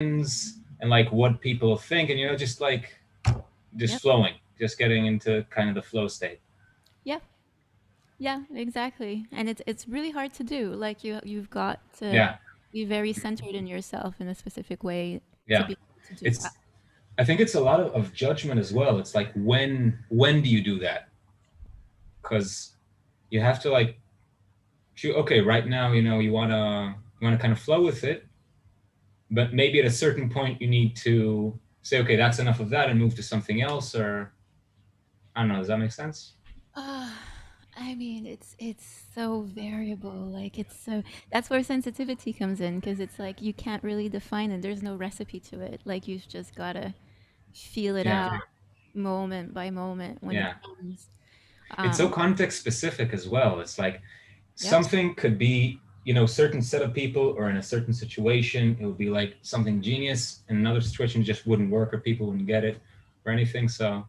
and like what people think, and just like just Yep. flowing, just getting into kind of the flow state. Yeah. Yeah, exactly. And it's really hard to do. Like you've got to Yeah, be very centered in yourself in a specific way to yeah. be able to do that. It's I think it's a lot of judgment as well. It's like when do you do that? Because you have to like shoot. Okay, right now you wanna kind of flow with it, but maybe at a certain point you need to say, okay, that's enough of that, and move to something else. Or I don't know. Does that make sense? Uh, I mean, it's so variable. Like it's so that's where sensitivity comes in because it's like you can't really define it. There's no recipe to it. Like you've just gotta feel it Yeah, out moment by moment when it yeah. comes. It's so Um, context specific as well. It's like yep. something could be, certain set of people or in a certain situation, it would be like something genius. In another situation, it just wouldn't work or people wouldn't get it or anything. So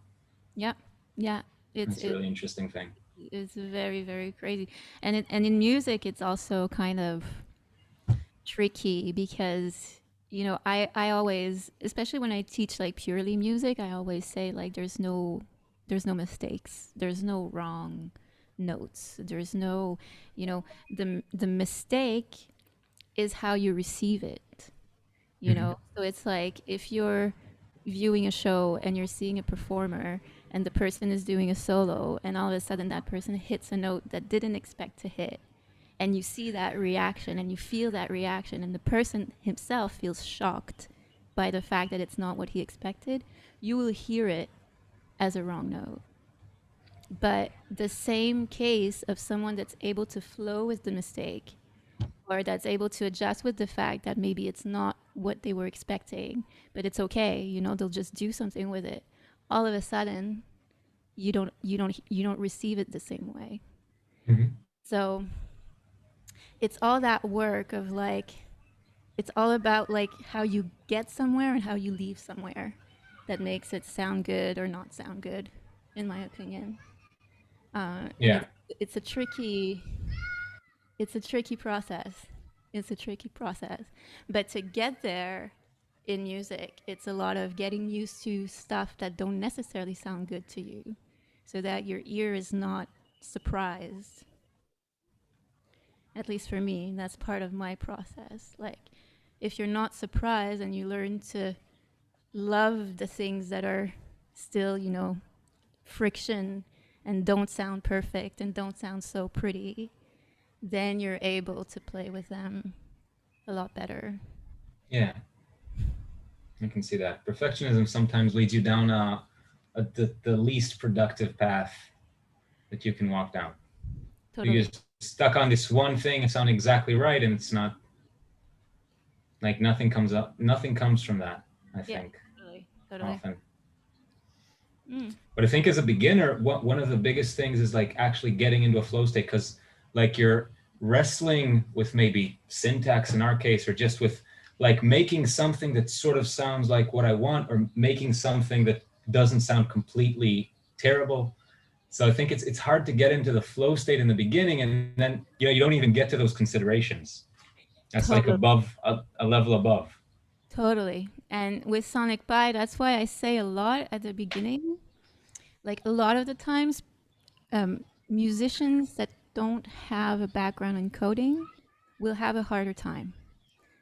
Yep. Yeah. it's a It really interesting thing. it's very, very crazy. And in music it's also kind of tricky because I always, especially when I teach like purely music, I always say like there's no mistakes. There's no wrong notes. There's no, the mistake is how you receive it. Hmm. So it's like if you're viewing a show and you're seeing a performer and the person is doing a solo and all of a sudden that person hits a note that didn't expect to hit, and you see that reaction and you feel that reaction and the person himself feels shocked by the fact that it's not what he expected, you will hear it as a wrong note. But the same case of someone that's able to flow with the mistake or that's able to adjust with the fact that maybe it's not what they were expecting, but it's okay, they'll just do something with it. All of a sudden, you don't receive it the same way. Hmm. So, it's all that work of like it's all about like how you get somewhere and how you leave somewhere that makes it sound good or not sound good, in my opinion. And Yeah. it's a tricky it's a tricky process. It's a tricky process. But to get there in music, it's a lot of getting used to stuff that don't necessarily sound good to you so that your ear is not surprised. At least for me, that's part of my process. Like, if you're not surprised and you learn to love the things that are still, friction and don't sound perfect and don't sound so pretty, then you're able to play with them a lot better. Yeah, I can see that. Perfectionism sometimes leads you down the least productive path that you can walk down. You're Totally. just stuck on this one thing and sound exactly right, and it's not like nothing comes from that, I Yeah, think, totally. Totally. often. Mm. But I think as a beginner, one of the biggest things is like actually getting into a flow state, because like you're wrestling with maybe syntax in our case, or just with like making something that sort of sounds like what I want, or making something that doesn't sound completely terrible. So I think it's hard to get into the flow state in the beginning, and then you don't even get to those considerations. That's like Totally. above a level above. Totally. And with Sonic Pi, that's why I say a lot at the beginning. Like a lot of the times, musicians that don't have a background in coding will have a harder time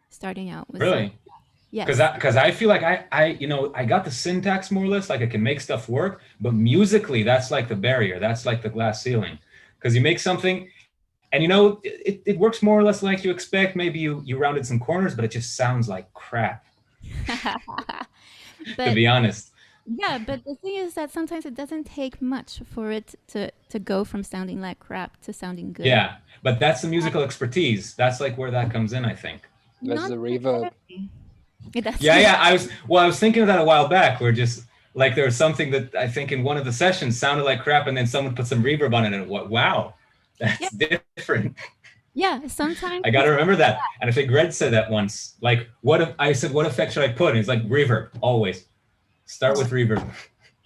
starting out with Sonic. Really? because Yes. I, because I feel like I got the syntax more or less, like I can make stuff work, but musically that's like the barrier, that's like the glass ceiling, because you make something and it works more or less like you expect. Maybe you rounded some corners, but it just sounds like crap, to But be honest. yeah, but the thing is that sometimes it doesn't take much for it to go from sounding like crap to sounding good. Yeah, but that's the musical expertise. That's like where that comes in, I think. That's Not the reverb. necessarily. That's Yeah, yeah. I was thinking of that a while back, where just like there was something that I think in one of the sessions sounded like crap, and then someone put some reverb on it, and what? Wow, yeah, that's different. yeah. I Sometimes got to remember that. And I think Red said that once. Like, what if I said, what effect should I put? And he's like, reverb, always. Start with reverb.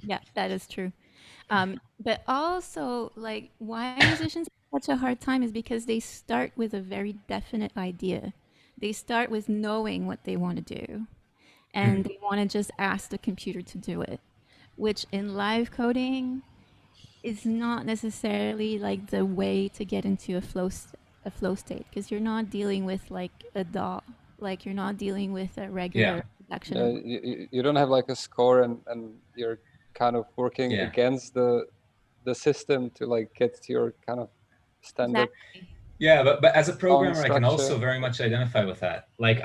yeah, that is true. But also, like, why musicians have such a hard time is because they start with a very definite idea. They start with knowing what they want to do. and they want to just ask the computer to do it, which in live coding is not necessarily like the way to get into a flow state, because you're not dealing with like a DAW, like you're not dealing with a Yeah. regular production Yeah, of you don't have like a score, and you're kind of working Yeah. against the system to like get to your kind of standard exactly. Yeah, but as a sound programmer, I can structure. also very much identify with that. Like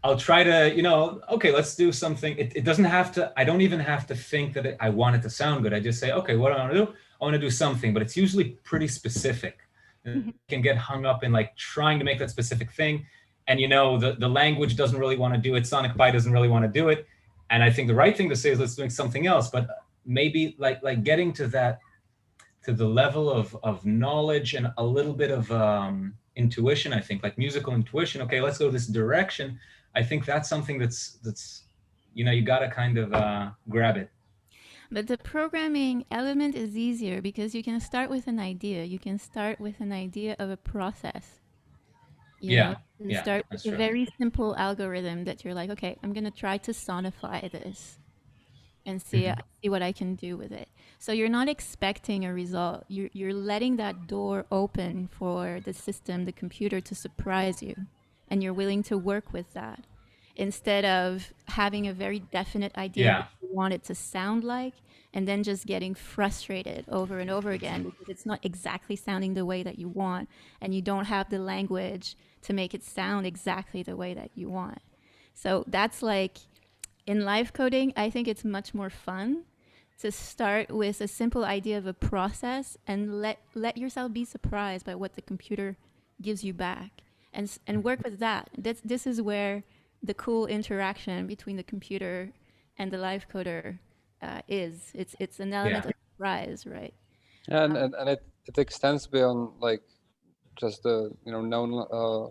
I'll try to, okay, let's do something. It doesn't have to. I don't even have to think that I want it to sound good. I just say, okay, what do I want to do? I want to do something, but it's usually pretty specific. And I can get hung up in like trying to make that specific thing, and the language doesn't really want to do it. Sonic Pi doesn't really want to do it, and I think the right thing to say is let's do something else. But maybe like getting to that, to the level of knowledge and a little bit of intuition, I think, like musical intuition. Okay, let's go this direction. I think that's something that's you got to kind of grab it. But the programming element is easier because you can start with an idea. You can start with an idea of a process. Yeah, You can yeah, start that's with a true. very simple algorithm that you're like, okay, I'm gonna try to sonify this and see what I can do with it. So you're not expecting a result. You're letting that door open for the system, the computer, to surprise you, and you're willing to work with that instead of having a very definite idea of Yeah, what you want it to sound like and then just getting frustrated over and over again because it's not exactly sounding the way that you want and you don't have the language to make it sound exactly the way that you want. So that's like in live coding, I think it's much more fun to start with a simple idea of a process and let yourself be surprised by what the computer gives you back, and work with that. This is where the cool interaction between the computer and the live coder is. It's an element yeah, of surprise, right? Yeah, and it extends beyond like just the known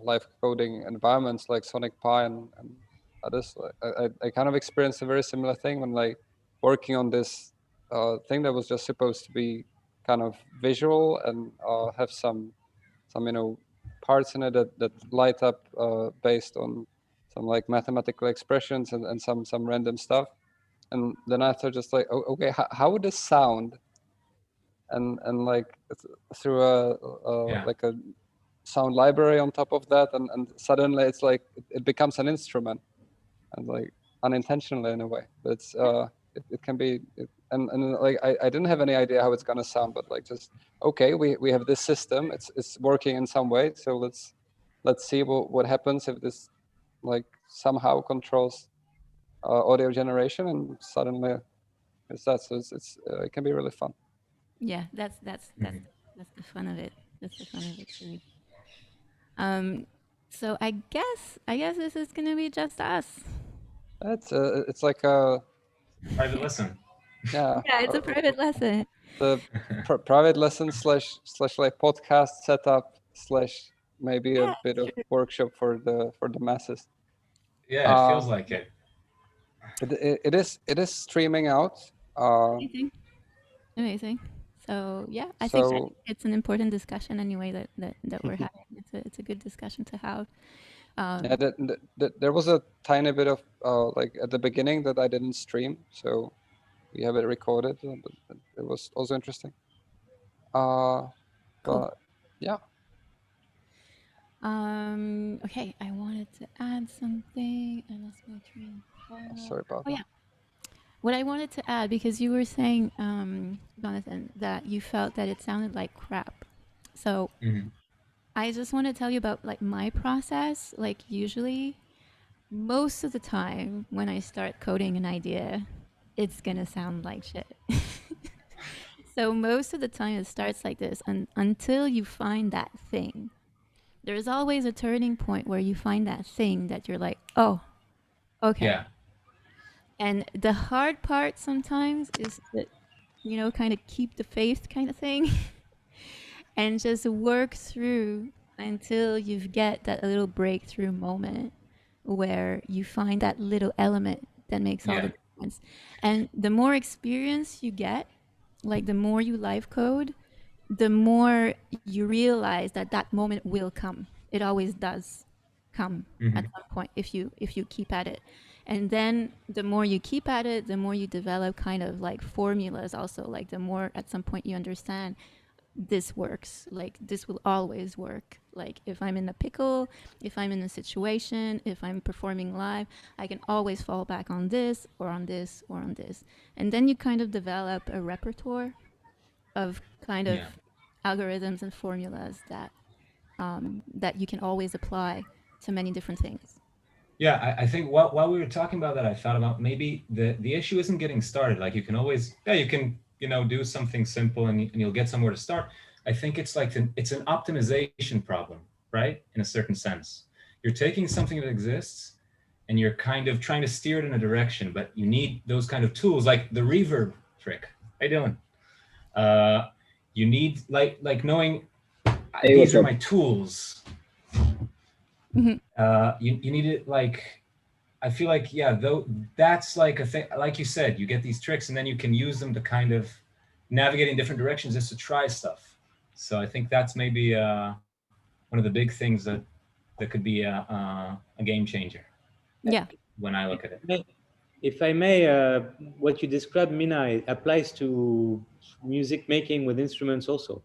live coding environments like Sonic Pi and others. I kind of experienced a very similar thing when like working on this thing that was just supposed to be kind of visual and have some parts in it that light up based on some like mathematical expressions and some random stuff. And then I thought just like, oh, okay, how would this sound? And like through yeah, like a sound library on top of that, and suddenly it's like it becomes an instrument, and like unintentionally in a way. But it can be and like I didn't have any idea how it's gonna sound, but like just okay, we have this system, it's working in some way, so let's see what happens if this like somehow controls audio generation, and suddenly it's that. So it can be really fun. Yeah, that's the fun of it. That's the fun of it for me. Um, so I guess this is gonna be just us. It's like a private lesson. yeah Yeah, it's a private lesson. the private lesson slash like podcast setup slash maybe a Yeah, bit it's of true. workshop for the masses. Yeah, it feels Uh, like it. it is streaming out. Amazing. Amazing. So yeah, I think So it's an important discussion anyway that we're having. It's a good discussion to have. yeah, Um, there was a tiny bit of like at the beginning that I didn't stream, so we have it recorded. But it was also interesting. cool. But yeah, Okay, I wanted to add something. I lost my train of thought. sorry about Oh that. yeah, what I wanted to add, because you were saying, Jonathan, that you felt that it sounded like crap. So Hmm. I just want to tell you about like my process. Like usually, most of the time when I start coding an idea, it's gonna sound like shit. So most of the time it starts like this, and until you find that thing, there's always a turning point where you find that thing that you're like, oh, okay. Yeah, And the hard part sometimes is that, kind of keep the faith kind of thing and just work through until you get that little breakthrough moment where you find that little element that makes all yeah, the difference. And the more experience you get, like the more you live code, the more you realize that that moment will come. It always does come at hmm, some point if you keep at it. And then the more you keep at it, the more you develop kind of like formulas also. Like the more at some point you understand this works, like this will always work. Like if I'm in a pickle, if I'm in a situation, if I'm performing live, I can always fall back on this or on this or on this. And then you kind of develop a repertoire of kind of Yeah. algorithms and formulas that you can always apply to many different things. Yeah, I think while we were talking about that, I thought about maybe the issue isn't getting started. Like you can always, yeah, you can, do something simple and you'll get somewhere to start. I think it's like it's an optimization problem, right? In a certain sense. You're taking something that exists and you're kind of trying to steer it in a direction, but you need those kind of tools like the reverb trick. How you doing? You need like knowing Hey, these what's are up? my tools. You need it like I feel like, yeah, though that's like a thing, like you said, you get these tricks and then you can use them to kind of navigate in different directions just to try stuff. So I think that's maybe one of the big things that could be a game changer Yeah. when I look at it. If I may, what you described, Mina, applies to music making with instruments also.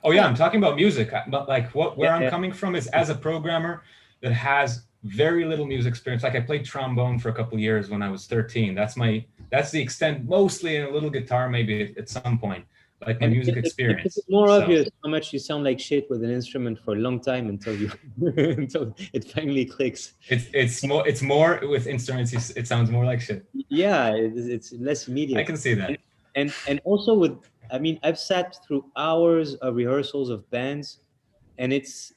Oh yeah, I'm talking about music, but like where I'm Yeah. coming from is as a programmer that has very little music experience. Like I played trombone for a couple of years when I was 13. That's the extent, mostly in a little guitar maybe at some point, like my And music it experience. is more So obvious how much you sound like shit with an instrument for a long time until you until it finally clicks. it's more with instruments. It sounds more like shit. Yeah, it's less immediate. I can see that. And also with, I mean, I've sat through hours of rehearsals of bands, and it's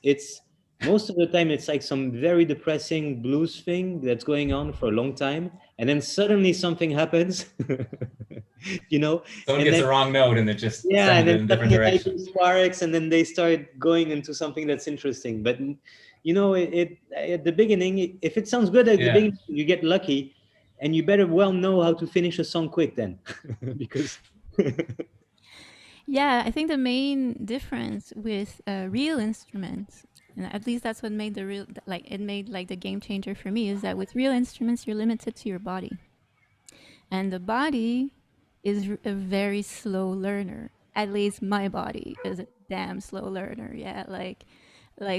most of the time it's like some very depressing blues thing that's going on for a long time, and then suddenly something happens, Someone and gets then a wrong note and it just yeah, and sends it then in a different suddenly direction. ideas sparks, and then they start going into something that's interesting. But it at the beginning, if it sounds good at the Yeah. beginning, you get lucky, and you better well know how to finish a song quick then, because Yeah, I think the main difference with real instruments, and at least that's what made it made like the game changer for me, is that with real instruments, you're limited to your body. And the body is a very slow learner. At least my body is a damn slow learner. Yeah, like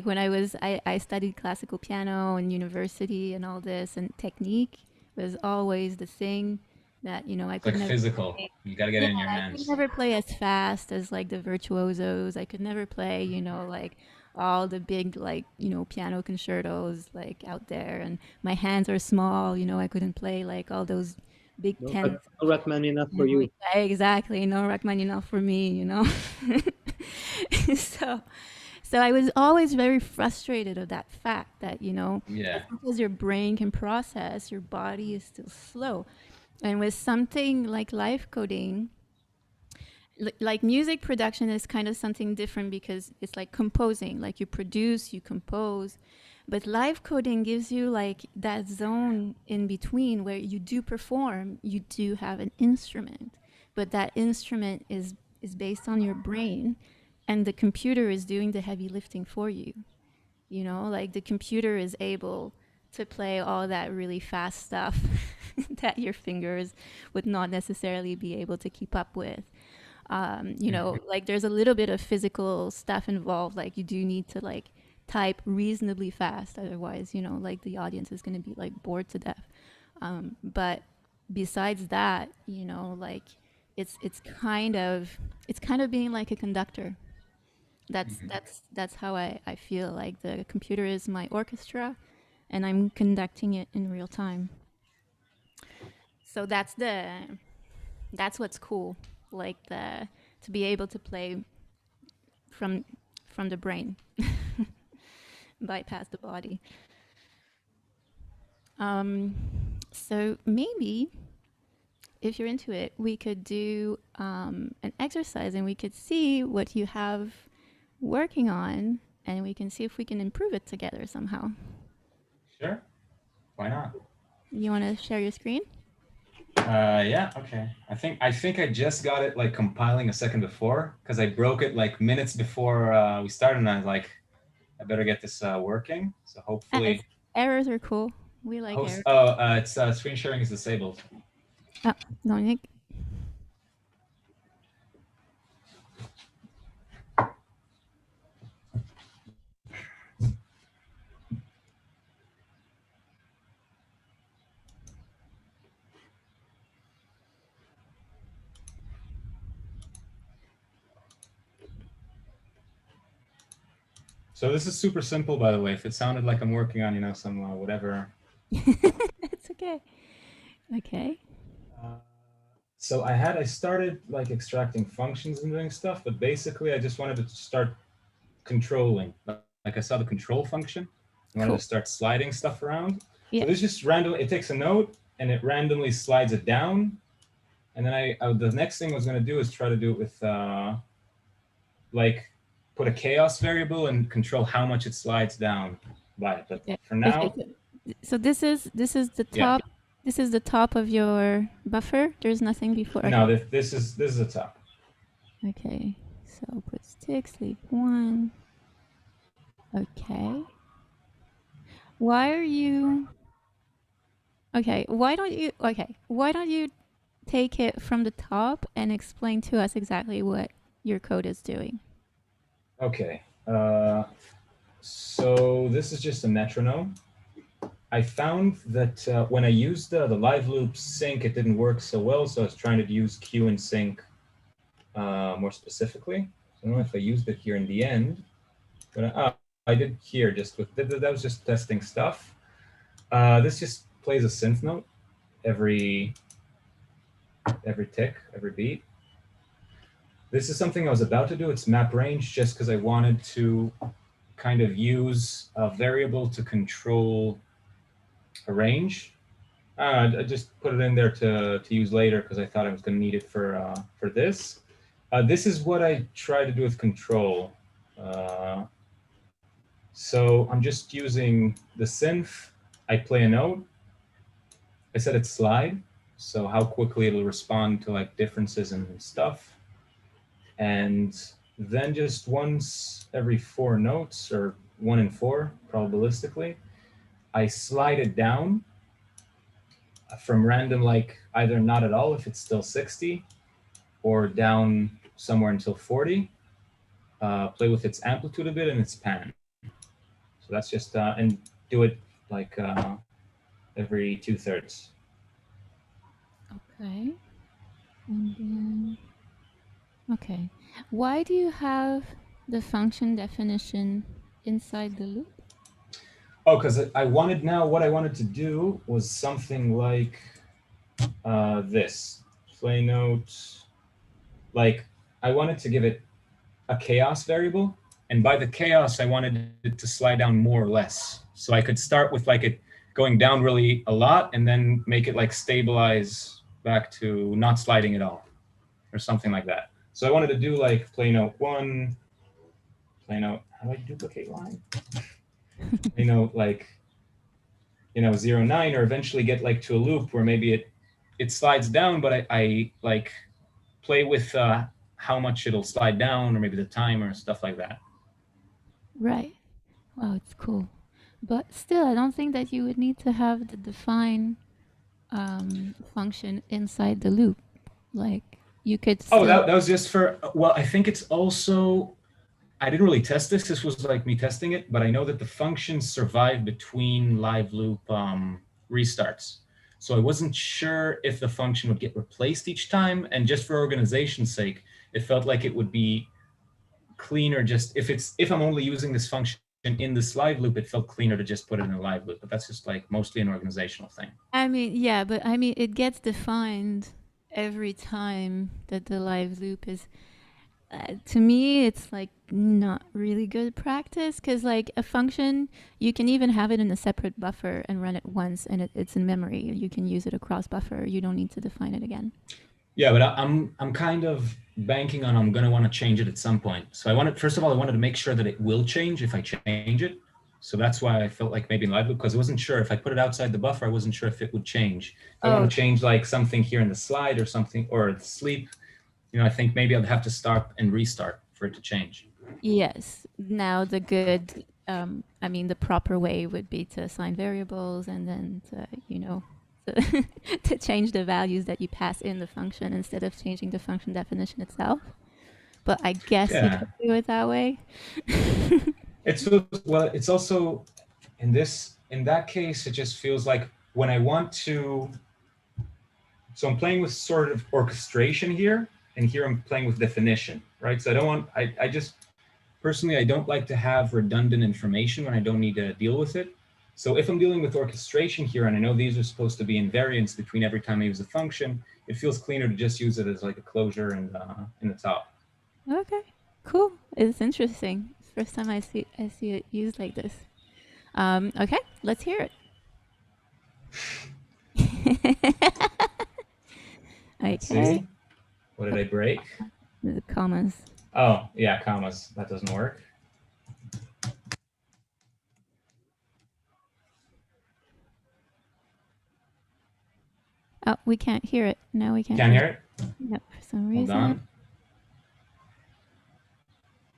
when I studied classical piano in university and all this, and technique was always the thing that I It's could like never physical. play. You got to get Yeah, it in your I could hands. never play as fast as like the virtuosos. I could never play, like all the big like piano concertos like out there, and my hands are small. I couldn't play like all those big no, tense. no Rachmaninoff for No, you. exactly, no Rachmaninoff for me. so so I was always very frustrated of that fact that, Yeah. as much as your brain can process, your body is still slow. And with something like live coding, like music production is kind of something different because it's like composing, like you produce, you compose. But live coding gives you like that zone in between where you do perform, you do have an instrument, but that instrument is based on your brain, and the computer is doing the heavy lifting for you. Like the computer is able to play all that really fast stuff that your fingers would not necessarily be able to keep up with. Like there's a little bit of physical stuff involved. Like you do need to like type reasonably fast, otherwise, like the audience is going to be like bored to death. But besides that, like it's kind of being like a conductor. That's how I feel like the computer is my orchestra, and I'm conducting it in real time. So that's what's cool, like the to be able to play from from the brain, bypass the body. Um, so maybe if you're into it, we could do an exercise, and we could see what you have working on, and we can see if we can improve it together somehow. Sure. Why not? You want to share your screen? Yeah. Okay. I think I just got it like compiling a second before because I broke it like minutes before we started, and I was like, I better get this working. So hopefully, Errors are cool. We like Host, Eric. it's screen sharing is disabled. Oh, Dominic. So this is super simple, by the way. If it sounded like I'm working on, some whatever. It's okay. Okay. So I started like extracting functions and doing stuff, but basically I just wanted to start controlling. Like I saw the control function. I wanted Cool. to start sliding stuff around. Yeah. So this just randomly, it takes a node and it randomly slides it down. And then the next thing I was going to do is try to do it with like put a chaos variable and control how much it slides down by it. But Yeah. for now, Okay. So this is the Yeah. top. This is the top of your buffer. There's nothing before. no, this is the top. Okay. So put sticks, leave 1. Okay. Why are you? Okay. Why don't you? Okay. Why don't you take it from the top and explain to us exactly what your code is doing? Okay. So this is just a metronome. I found that when I used the live loop sync, it didn't work so well. So I was trying to use Q and sync more specifically. I don't know if I used it here in the end, but I did here just with, that was just testing stuff. This just plays a synth note every tick, every beat. This is something I was about to do. It's map range just because I wanted to kind of use a variable to control a range. I just put it in there to use later because I thought I was going to need it for this. This is what I try to do with control. So I'm just using the synth. I play a note. I set it slide, so how quickly it'll respond to like differences and stuff. And then just once every 4 notes, or 1 in 4 probabilistically, I slide it down from random, like either not at all if it's still 60, or down somewhere until 40. Play with its amplitude a bit and its pan. So that's just, and do it like every 2/3. Okay. And then, okay. Why do you have the function definition inside the loop? Oh, because what I wanted to do was something like this. Play note, like I wanted to give it a chaos variable. And by the chaos, I wanted it to slide down more or less. So I could start with like it going down really a lot and then make it like stabilize back to not sliding at all or something like that. So I wanted to do like play note 1, play note, how do I duplicate line? Play note like, 0, 9, or eventually get like to a loop where maybe it slides down, but I like play with how much it'll slide down or maybe the time or stuff like that. Right. Wow, it's cool. But still, I don't think that you would need to have the define function inside the loop. Like you could still... Oh, that was just for, well, I think it's also, I didn't really test this. This was like me testing it, but I know that the functions survive between live loop restarts. So I wasn't sure if the function would get replaced each time. And just for organization's sake, it felt like it would be cleaner just if I'm only using this function in this live loop, it felt cleaner to just put it in a live loop. But that's just like mostly an organizational thing. I mean, yeah, but I mean, it gets defined every time that the live loop is... to me, it's like not really good practice because like a function, you can even have it in a separate buffer and run it once and it's in memory. You can use it across buffer. You don't need to define it again. Yeah, but I'm kind of banking on I'm going to want to change it at some point. So I wanted, first of all, I wanted to make sure that it will change if I change it. So that's why I felt like maybe in live loop, because I wasn't sure if I put it outside the buffer, I wasn't sure if it would change. I want to change like something here in the slide or something, or the sleep. I think maybe I'd have to start and restart for it to change. Yes. Now the good I mean, the proper way would be to assign variables and then to, to change the values that you pass in the function instead of changing the function definition itself. But I guess you could do it that way. It's also in that case, it just feels like when I want to. So I'm playing with sort of orchestration here, and here I'm playing with definition, right? So I just personally, I don't like to have redundant information when I don't need to deal with it. So if I'm dealing with orchestration here, and I know these are supposed to be invariants between every time I use a function, it feels cleaner to just use it as like a closure and in the top. Okay, cool. It's interesting. It's the first time I see it used like this. Okay, let's hear it. Let's Okay. see. What did I break? The commas. Oh, yeah, commas. That doesn't work. Oh, we can't hear it. No, we can't. Can't hear it? No, for some reason.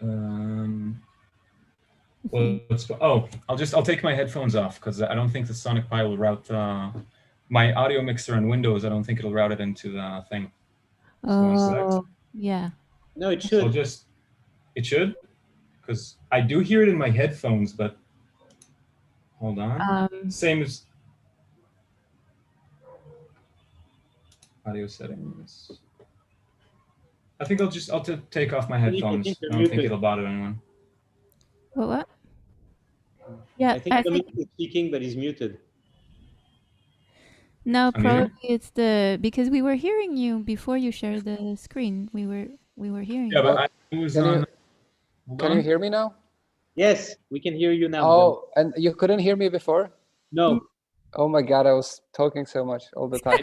Hold on. Well, I'll take my headphones off because I don't think the Sonic Pi will route my audio mixer on Windows. I don't think it'll route it into the thing. Oh, yeah. No, it should. It should, because I do hear it in my headphones, but hold on. Same as audio settings. I think I'll take off my headphones. I don't think it'll bother anyone. What? Yeah, I think Dominic is speaking, but he's muted. No, probably it's because we were hearing you before you shared the screen. We were hearing. Yeah, but I was on. Can you hear me now? Yes, we can hear you now. Oh, and you couldn't hear me before? No. Oh my God, I was talking so much all the time.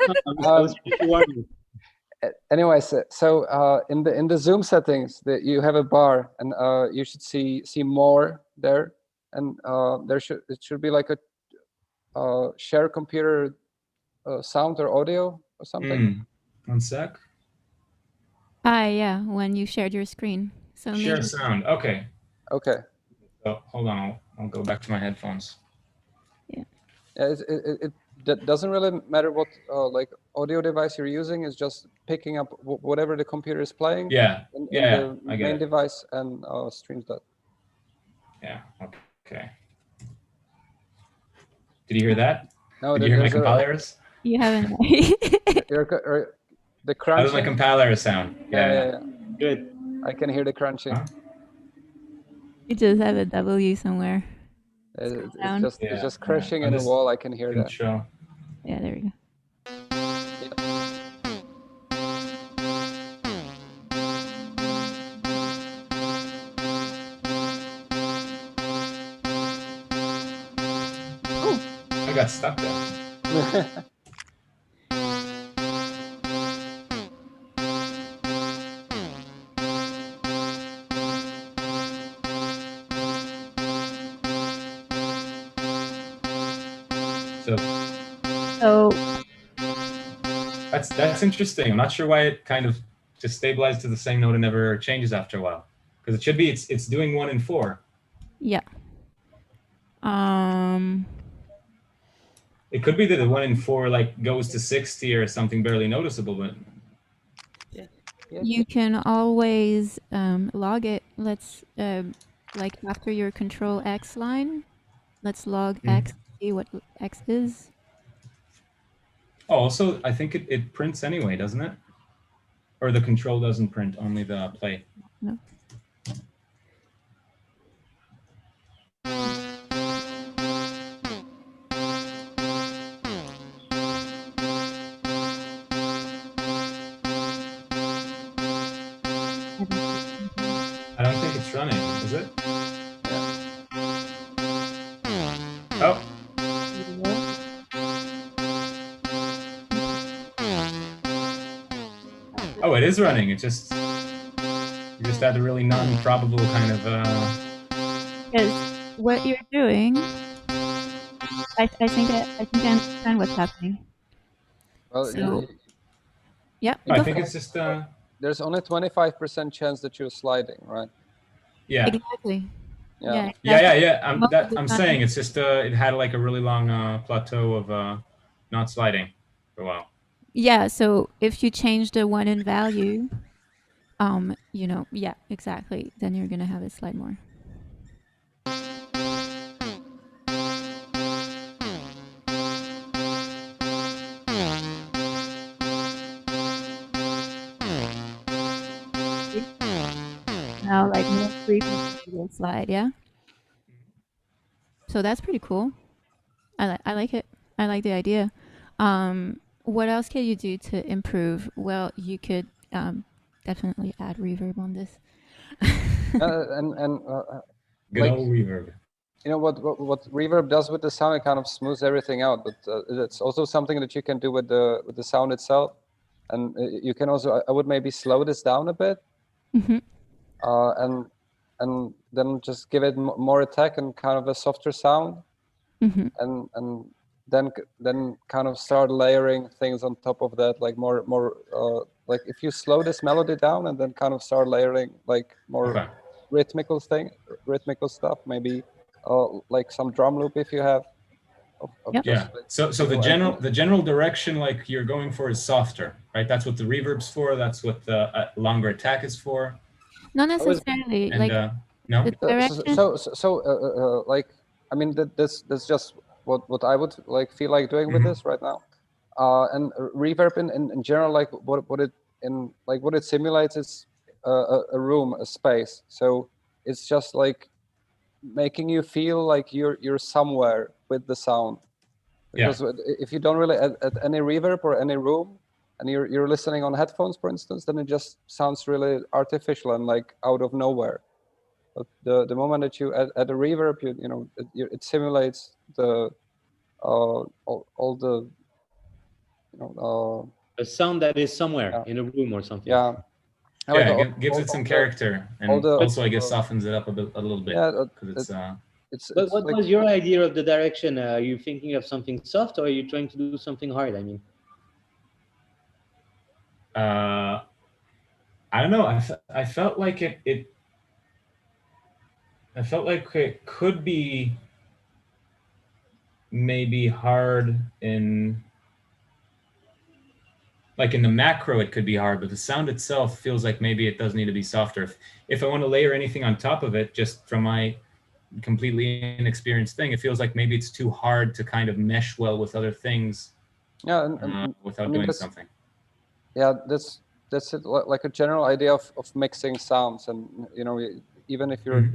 Anyways, so in the Zoom settings, that you have a bar, and you should see more there, and it should be like a share computer sound or audio or something. 1 sec. Yeah, when you shared your screen. So share sound. Okay. Okay. So hold on, I'll go back to my headphones. Yeah. It doesn't really matter what like audio device you're using. It's just picking up whatever the computer is playing. Yeah. In the main device and streams that. Yeah. Okay. Did you hear that? No. Did you hear my compilers? You haven't. The crunching. That was my compiler sound. Yeah. Good. I can hear the crunching. Huh? You just have a W somewhere. It's just crashing in the wall. I can hear that. Show. Yeah, there we go. Oh, I got stuck there. So that's interesting. I'm not sure why it kind of just stabilized to the same note and never changes after a while. Because it should be it's doing 1 and 4. Yeah. It could be that the 1 and 4 like goes to 60 or something barely noticeable, but yeah. You can always log it. Let's like after your control X line, let's log X, see what X is. Oh, also, I think it prints anyway, doesn't it? Or the control doesn't print, only the play. No. I don't think it's running, is it? Oh. Oh, it is running. It just you just had a really non-probable kind of. Because what you're doing, I think I understand what's happening. Well, so, yeah. I think it's just. There's only 25% chance that you're sliding, right? Yeah. Exactly. Yeah. Most of the I'm time- saying it's just it had like a really long plateau of not sliding for a while. Yeah, so if you change the one in value, yeah, exactly, then you're gonna have it slide more. Now, like more frequency will slide, yeah. So that's pretty cool. I like it. I like the idea. What else can you do to improve? Well, you could definitely add reverb on this. Good like, old reverb. you know what reverb does with the sound, it kind of smooths everything out, but it's also something that you can do with the sound itself. And you can also, I would maybe slow this down a bit, and then just give it more attack and kind of a softer sound, and then kind of start layering things on top of that, like more like if you slow this melody down and then kind of start layering like more rhythmical stuff, maybe like some drum loop if you have. So the general direction like you're going for is softer, right? That's what the reverb's for. That's what the longer attack is for. Not necessarily. And, like no. the direction. Like, I mean, that's just what I would like feel like doing with this right now. And reverb in general, like what it simulates is a room, a space. So it's just like making you feel like you're somewhere with the sound. Because if you don't really add any reverb or any room, and you're listening on headphones, for instance, then it just sounds really artificial and like out of nowhere. But the moment that you add a reverb, it simulates the all the a sound that is somewhere in a room or something. Yeah. Gives it some character, and also I guess softens it up a little bit. Yeah, because But what was your idea of the direction? Are you thinking of something soft, or are you trying to do something hard? I mean, I don't know. I felt like I felt like it could be maybe hard in the macro. It could be hard, but the sound itself feels like maybe it does need to be softer. If I want to layer anything on top of it, just from my completely inexperienced thing, it feels like maybe it's too hard to kind of mesh well with other things. Without doing something. Yeah, that's it. Like a general idea of mixing sounds, and even if you're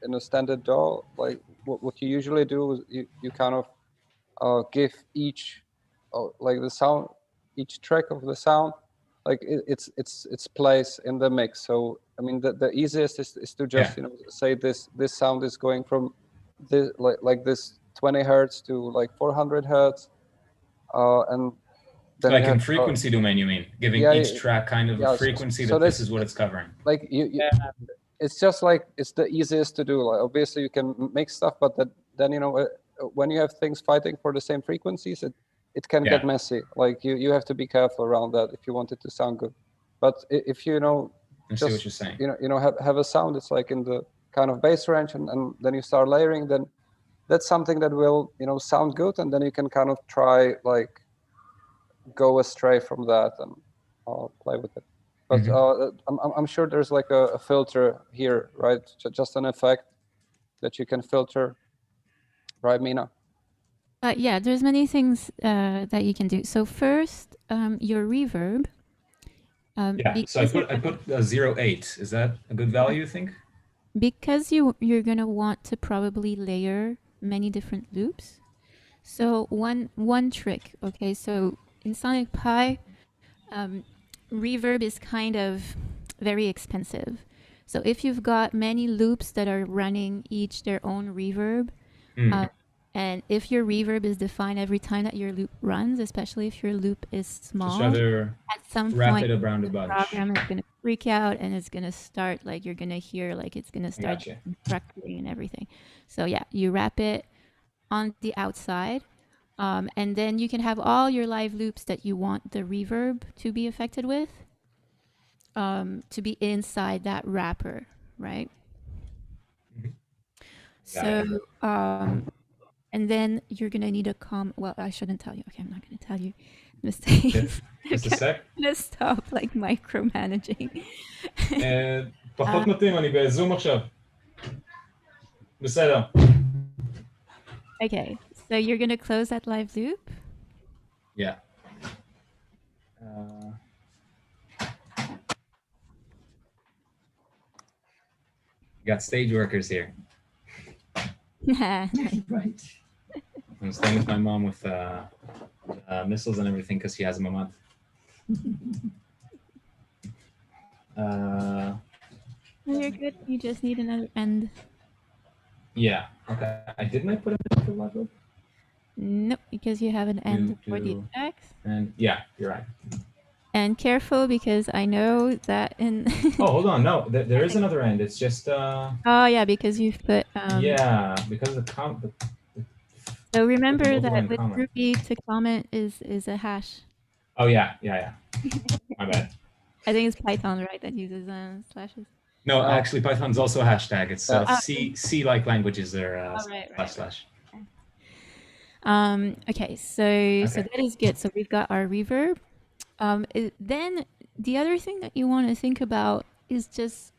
in a standard DAW, like what you usually do is you kind of give each like the sound, each track of the sound, like its place in the mix. So I mean the easiest is to just say this sound is going from this like this 20 hertz to like 400 hertz, and then like in frequency domain, you mean? Giving each track kind of a frequency that this is what it's covering. Like it's just like it's the easiest to do. Like obviously you can make stuff, but then when you have things fighting for the same frequencies, it can get messy. Like you have to be careful around that if you want it to sound good. But if I see what you're saying. Have a sound that's like in the kind of bass range, and then you start layering, then that's something that will sound good, and then you can kind of try like go astray from that and play with it. But I'm sure there's like a filter here, right? Just an effect that you can filter, right, Mynah? Yeah, there's many things that you can do. So first, your reverb. So I put 0.8. Is that a good value, you think? Because you're gonna want to probably layer many different loops. So one trick, okay? So in Sonic Pi, reverb is kind of very expensive. So if you've got many loops that are running each their own reverb, and if your reverb is defined every time that your loop runs, especially if your loop is small, at some point the program is going to freak out and it's going to start, like you're going to hear like it's going to start constructing and everything. So yeah, you wrap it on the outside, and then you can have all your live loops that you want the reverb to be affected with, to be inside that wrapper, right? So, and then you're gonna need a well, I shouldn't tell you. Okay, I'm not gonna tell you mistakes. Just a sec. I'm gonna stop like micromanaging. פחות מתאים, אני בזום עכשיו. בסדר. Okay, so you're gonna close that live loop. Yeah. Got stage workers here. Right. I'm staying with my mom with missiles and everything because she has a mamad. You're good. You just need another end. Yeah. Okay. Didn't I put it in the live loop? Nope, because you have an end for the effects. And yeah, you're right. And careful because I know that in. Oh, hold on. No, there is another end. It's just. Oh yeah, because you've put. Yeah, because of the So remember that with groupie to comment is a hash. Oh yeah. My bad. I think it's Python, right, that uses slashes. No, actually, Python's also a hashtag. It's C-like languages are slash. Okay, so that is good. So we've got our reverb. Then the other thing that you want to think about is just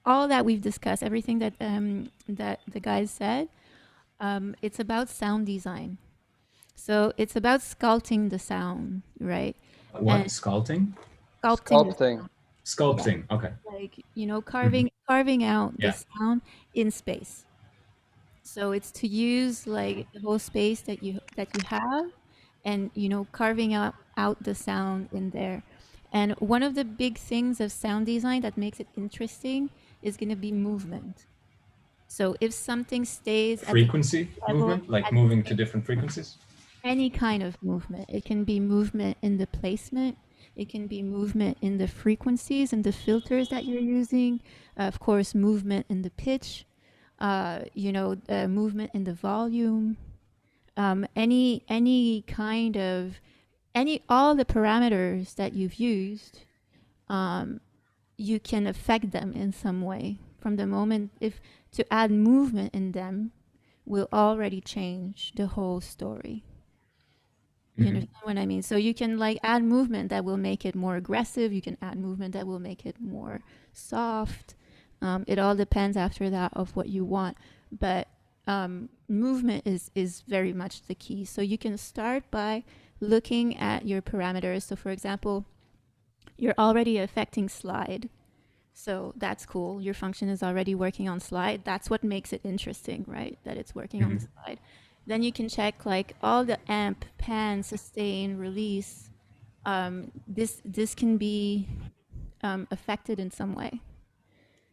all that we've discussed, everything that that the guys said. It's about sound design. So it's about sculpting the sound, right? What? Sculpting? Sculpting. Okay. Like, carving out the sound in space. So it's to use like the whole space that you have, and carving out the sound in there. And one of the big things of sound design that makes it interesting is going to be movement. So if something stays frequency movement, like moving to different frequencies. Any kind of movement. It can be movement in the placement. It can be movement in the frequencies and the filters that you're using. Of course, movement in the pitch. Movement in the volume. Any kind of all the parameters that you've used, you can affect them in some way. From the moment to add movement in them will already change the whole story. You understand what I mean? So you can like add movement that will make it more aggressive. You can add movement that will make it more soft. It all depends after that of what you want. But movement is very much the key. So you can start by looking at your parameters. So for example, you're already affecting slide. So that's cool. Your function is already working on slide. That's what makes it interesting, right? That it's working on the slide. Then you can check like all the amp, pan, sustain, release. This can be affected in some way.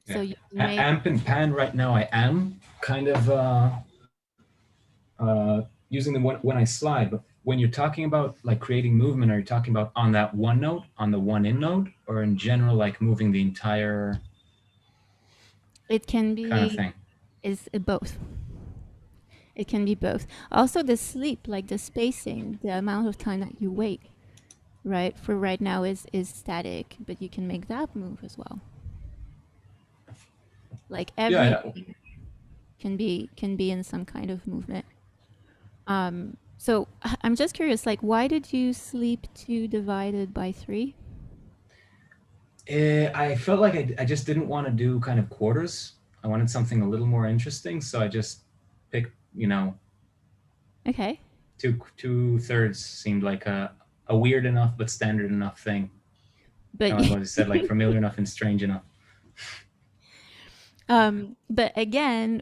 Yeah. So you amp and pan right now, I am kind of using them when I slide. But when you're talking about like creating movement, are you talking about on that one note, on the one in node, or in general, like moving the entire? It can be kind of thing. Is both. It can be both. Also the sleep, like the spacing, the amount of time that you wait, right? For right now is static, but you can make that move as well. Like everything can be in some kind of movement. So I'm just curious, like, why did you sleep 2 divided by 3? I felt like I just didn't want to do kind of quarters. I wanted something a little more interesting, so I just picked, Okay. 2/3 seemed like a weird enough but standard enough thing. But what I said, like familiar enough and strange enough. But again,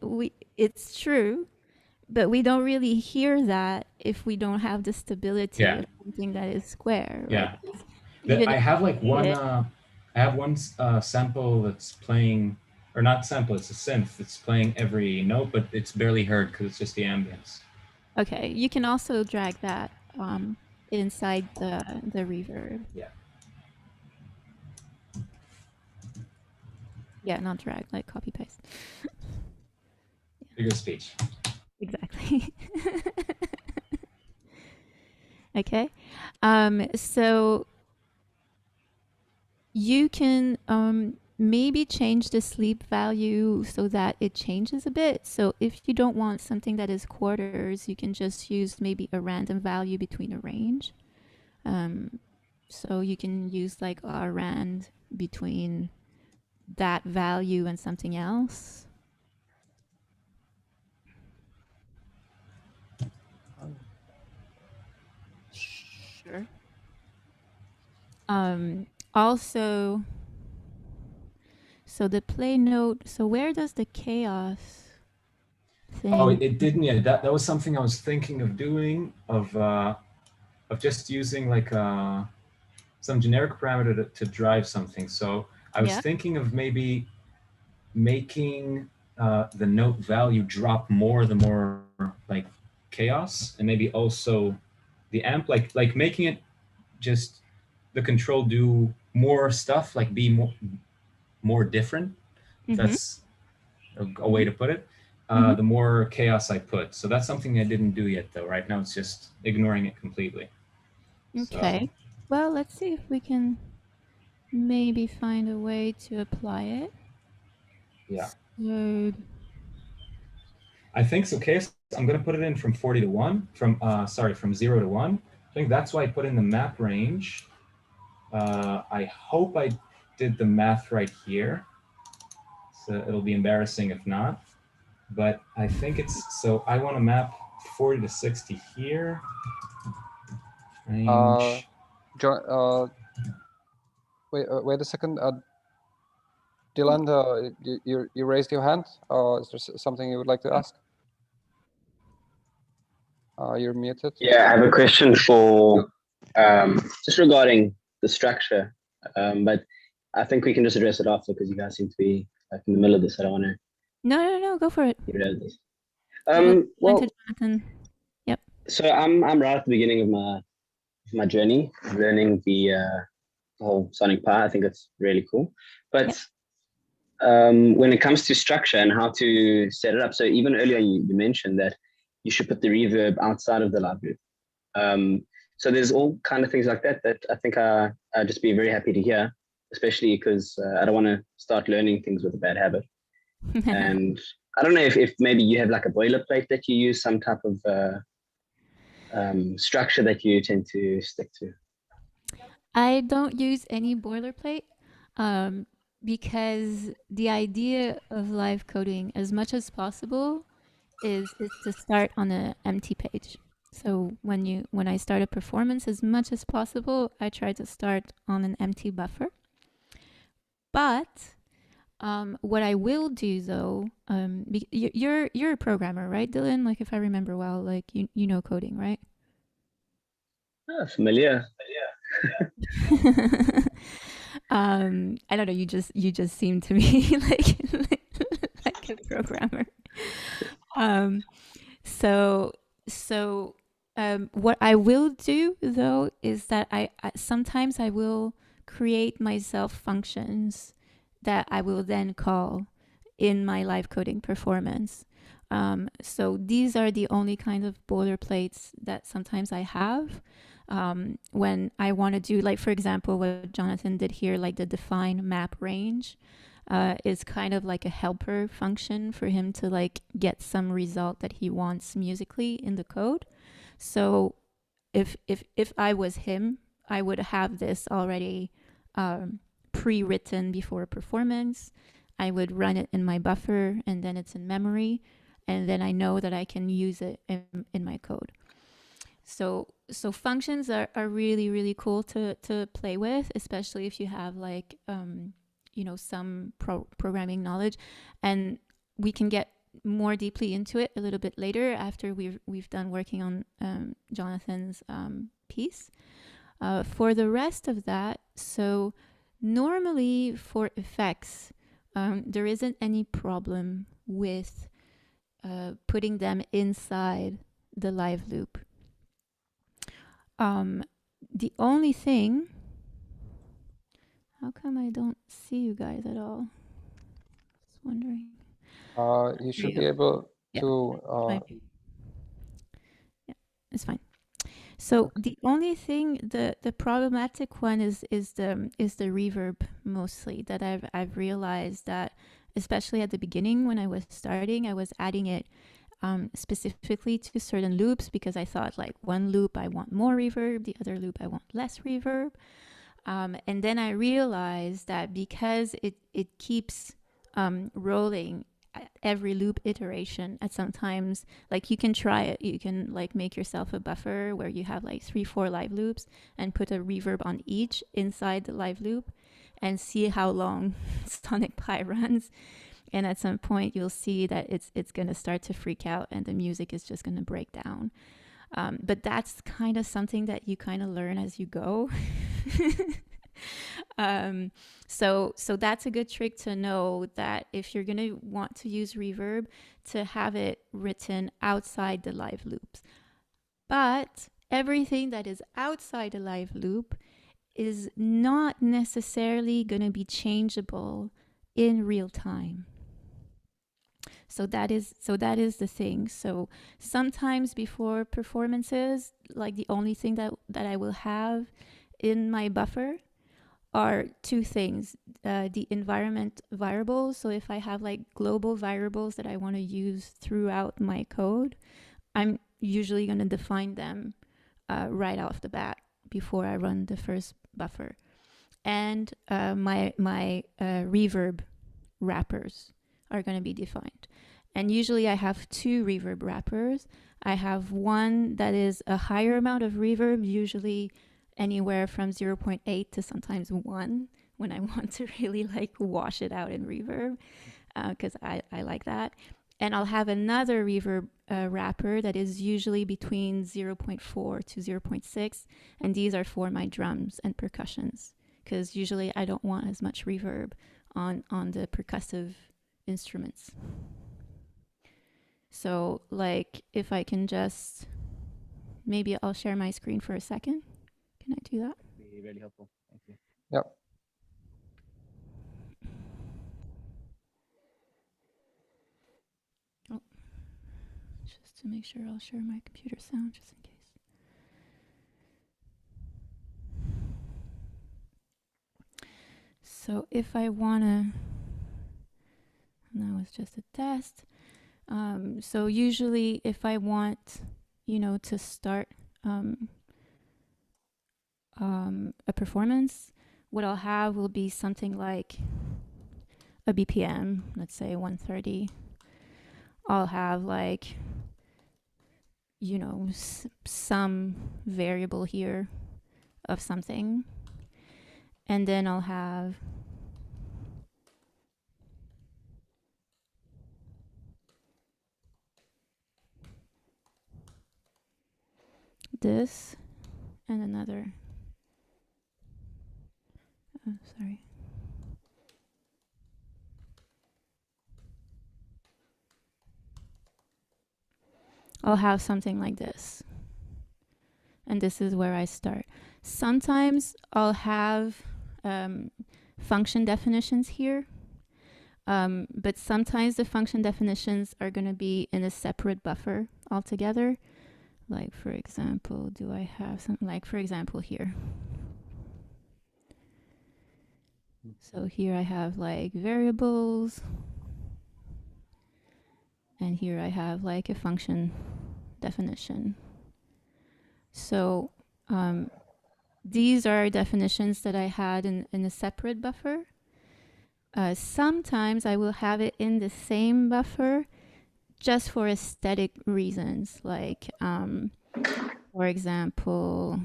it's true, but we don't really hear that if we don't have the stability of something that is square. Yeah. Right? I have like one. I have one sample that's playing, or not sample. It's a synth. It's playing every note, but it's barely heard because it's just the ambience. Okay, you can also drag that inside the reverb. Yeah. Yeah, not drag, like copy paste. Figure of speech. Exactly. Okay. So you can maybe change the sleep value so that it changes a bit. So if you don't want something that is quarters, you can just use maybe a random value between a range. So you can use like a rand between that value and something else. Sure. Also, so the play note, so where does the chaos thing? Oh, it didn't yet. That was something I was thinking of doing, of just using like some generic parameter to drive something. So I was thinking of maybe making the note value drop more the more like chaos, and maybe also the amp, like making it just the control do more stuff, like be more different. That's a way to put it. The more chaos I put. So that's something I didn't do yet, though. Right now, it's just ignoring it completely. Okay. So, well, let's see if we can maybe find a way to apply it. yeah. So, I think so. Chaos, I'm going to put it in from 40 to 1, from 0 to 1. I think that's why I put in the map range. I hope I did the math right here. So it'll be embarrassing if not. But I think it's, so I want to map 40 to 60 here. Range. Wait a second. Dylan, you raised your hand. Is there something you would like to ask? You're muted. Yeah, I have a question for just regarding the structure, but I think we can just address it after because you guys seem to be like in the middle of this. I don't want to. No, go for it. Get rid of this. Well, Jonathan. Yep. So I'm right at the beginning of my journey, learning the whole Sonic Pi. I think it's really cool, but when it comes to structure and how to set it up, so even earlier you mentioned that you should put the reverb outside of the live loop. So there's all kind of things like that I think I'd just be very happy to hear, especially because I don't want to start learning things with a bad habit. And I don't know if maybe you have like a boilerplate that you use, some type of structure that you tend to stick to. I don't use any boilerplate because the idea of live coding, as much as possible, is to start on an empty page. So when I start a performance, as much as possible, I try to start on an empty buffer. But what I will do though, you're a programmer, right, Dylan? Like if I remember well, like you know coding, right? Familiar. I don't know. You just seem to me like a programmer. So what I will do though is that I sometimes I will create myself functions that I will then call in my live coding performance. So these are the only kind of boilerplates that sometimes I have when I want to do, like, for example, what Jonathan did here, like the define map range is kind of like a helper function for him to like get some result that he wants musically in the code. So if I was him, I would have this already pre-written before a performance. I would run it in my buffer and then it's in memory. And then I know that I can use it in my code. So functions are really, really cool to play with, especially if you have like, some programming knowledge. And we can get more deeply into it a little bit later after we've done working on Jonathan's piece. For the rest of that, so normally for effects, there isn't any problem with putting them inside the live loop. The only thing, how come I don't see you guys at all? Just wondering. You should be able to. Yeah, it's fine. So the only thing, the problematic one is the reverb mostly, that I've realized that, especially at the beginning when I was starting, I was adding it specifically to certain loops, because I thought, like, one loop I want more reverb, the other loop I want less reverb. And then I realized that because it keeps rolling at every loop iteration, at sometimes, like, you can try it, you can like make yourself a buffer where you have like 3-4 live loops and put a reverb on each inside the live loop and see how long Sonic Pi runs. And at some point you'll see that it's going to start to freak out and the music is just going to break down. But that's kind of something that you kind of learn as you go. So that's a good trick to know, that if you're going to want to use reverb, to have it written outside the live loops. But everything that is outside the live loop is not necessarily going to be changeable in real time. So that is the thing. So sometimes before performances, like, the only thing that I will have in my buffer are two things: the environment variables. So if I have like global variables that I want to use throughout my code, I'm usually going to define them right off the bat before I run the first buffer. And my reverb wrappers are going to be defined. And usually I have two reverb wrappers. I have one that is a higher amount of reverb, usually anywhere from 0.8 to sometimes 1, when I want to really like wash it out in reverb, because I like that. And I'll have another reverb wrapper that is usually between 0.4 to 0.6, and these are for my drums and percussions, because usually I don't want as much reverb on the percussive instruments. So, like, if I can just, maybe I'll share my screen for a second. Can I do that? Be really helpful. Thank you. Yep. Oh, just to make sure, I'll share my computer sound just in case. So if I wanna, that was just a test. So usually if I want, to start a performance, what I'll have will be something like a BPM, let's say 130. I'll have like, some variable here of something. And then I'll have this and another. Oh, sorry. I'll have something like this. And this is where I start. Sometimes I'll have function definitions here. But sometimes the function definitions are going to be in a separate buffer altogether. Like, for example, do I have something like, for example, here. So here I have like variables. And here I have like a function definition. So these are definitions that I had in a separate buffer. Sometimes I will have it in the same buffer just for aesthetic reasons. Like, for example,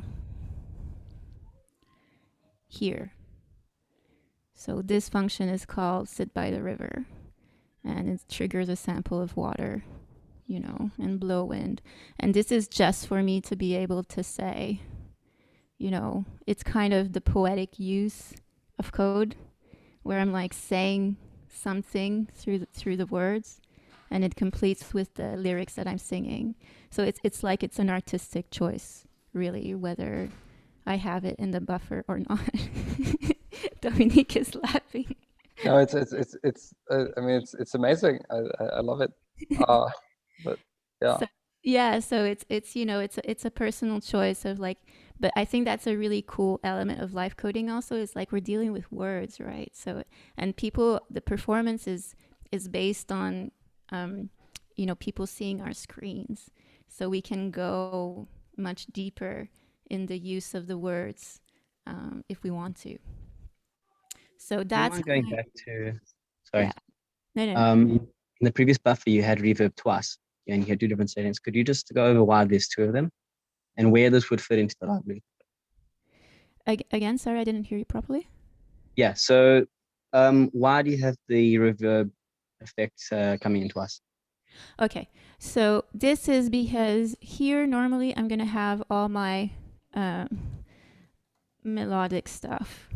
here. So this function is called sit by the river, and it triggers a sample of water, and blow wind. And this is just for me to be able to say, it's kind of the poetic use of code, where I'm like saying something through the words, and it completes with the lyrics that I'm singing. So it's like it's an artistic choice, really, whether I have it in the buffer or not. Dominique is laughing. No, it's I mean, it's amazing. I love it. But yeah. Yeah, so it's it's a personal choice of like, but I think that's a really cool element of live coding also, is like we're dealing with words, right? So, and people, the performance is based on people seeing our screens. So we can go much deeper in the use of the words if we want to. So Do you that's mind going my, back to, sorry, yeah. No. in the previous buffer, you had reverb twice and you had two different settings. Could you just go over why there's two of them and where this would fit into the live loop? Again, sorry, I didn't hear you properly. Yeah, so why do you have the reverb effects coming in twice? Okay, so this is because here normally I'm gonna have all my melodic stuff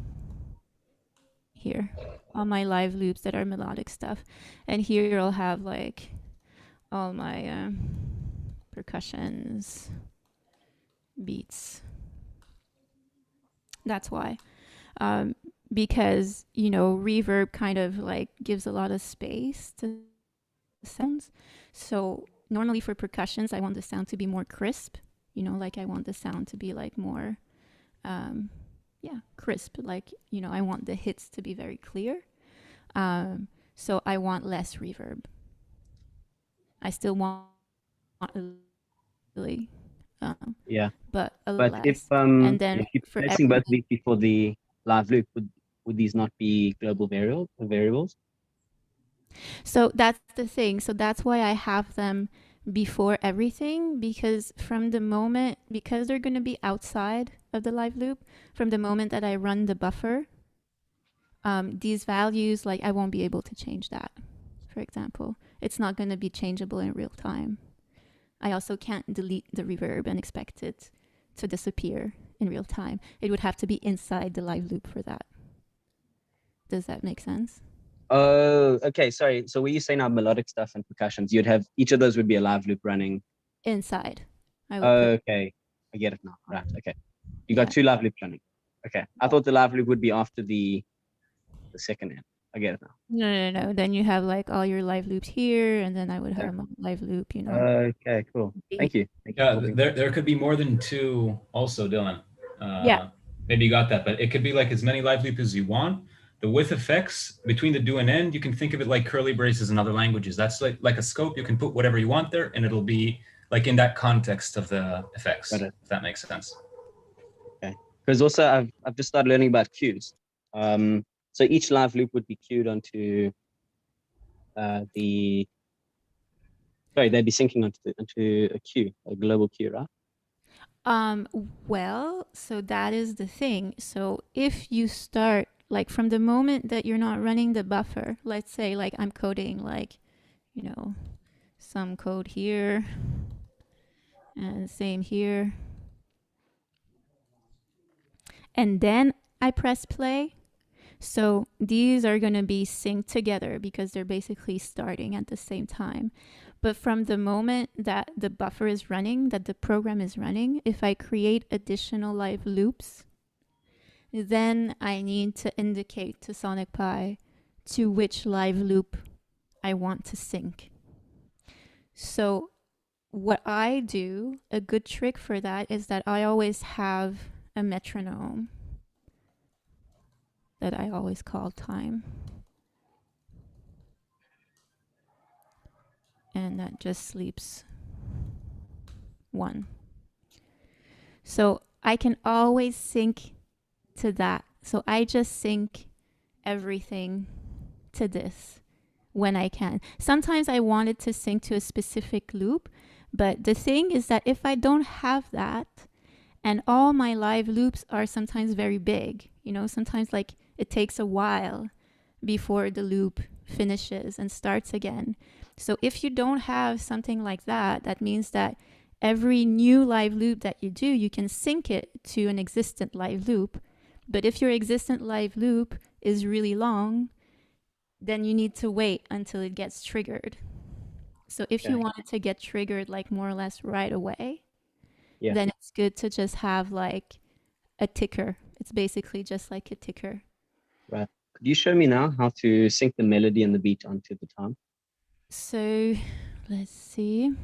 here, all my live loops that are melodic stuff, and here I'll have like all my percussions, beats. That's why, because reverb kind of like gives a lot of space to sounds. So normally for percussions, I want the sound to be more crisp. Like I want the sound to be like more, crisp. Like I want the hits to be very clear. So I want less reverb. I still want really, Yeah, but a little but less. And then if you're for placing both everything, beats before the live loop, would these not be global variables? so that's the thing. So that's why I have them before everything, because because they're going to be outside of the live loop, from the moment that I run the buffer, these values, like I won't be able to change that. For example, it's not going to be changeable in real time. I also can't delete the reverb and expect it to disappear in real time. It would have to be inside the live loop for that. Does that make sense? Oh, okay. Sorry. So when you say now melodic stuff and percussions, you'd have each of those would be a live loop running. Inside. I would put. Okay, I get it now. Right. Okay. You got Yeah. two live loops running. Okay. I Yeah. thought the live loop would be after the second end. I get it now. No. Then you have like all your live loops here, and then I would have my live loop, Okay, cool. Thank you. Thank you for Yeah, talking. there could be more than two also, Dylan. Yeah. Maybe you got that, but it could be like as many live loops as you want. The with effects between the do and end, you can think of it like curly braces in other languages. That's like a scope. You can put whatever you want there, and it'll be like in that context of the effects, Got it. if that makes sense. Okay. Because also I've just started learning about cues. So each live loop would be queued onto they'd be syncing onto a queue, a global queue, right? Well, so that is the thing. So if you start like from the moment that you're not running the buffer, let's say like I'm coding like, some code here and same here. And then I press play. So these are going to be synced together because they're basically starting at the same time. But from the moment that the buffer is running, that the program is running, if I create additional live loops, then I need to indicate to Sonic Pi to which live loop I want to sync. So what I do, a good trick for that is that I always have a metronome that I always call time. And that just sleeps 1. So I can always sync to that. So I just sync everything to this when I can. Sometimes I wanted to sync to a specific loop, but the thing is that if I don't have that, and all my live loops are sometimes very big, sometimes like it takes a while before the loop finishes and starts again. So if you don't have something like that, that means that every new live loop that you do, you can sync it to an existent live loop. But if your existent live loop is really long, then you need to wait until it gets triggered. So if you want it to get triggered like more or less right away, then it's good to just have like a ticker. It's basically just like a ticker. Right. Could you show me now how to sync the melody and the beat onto the time? So let's see.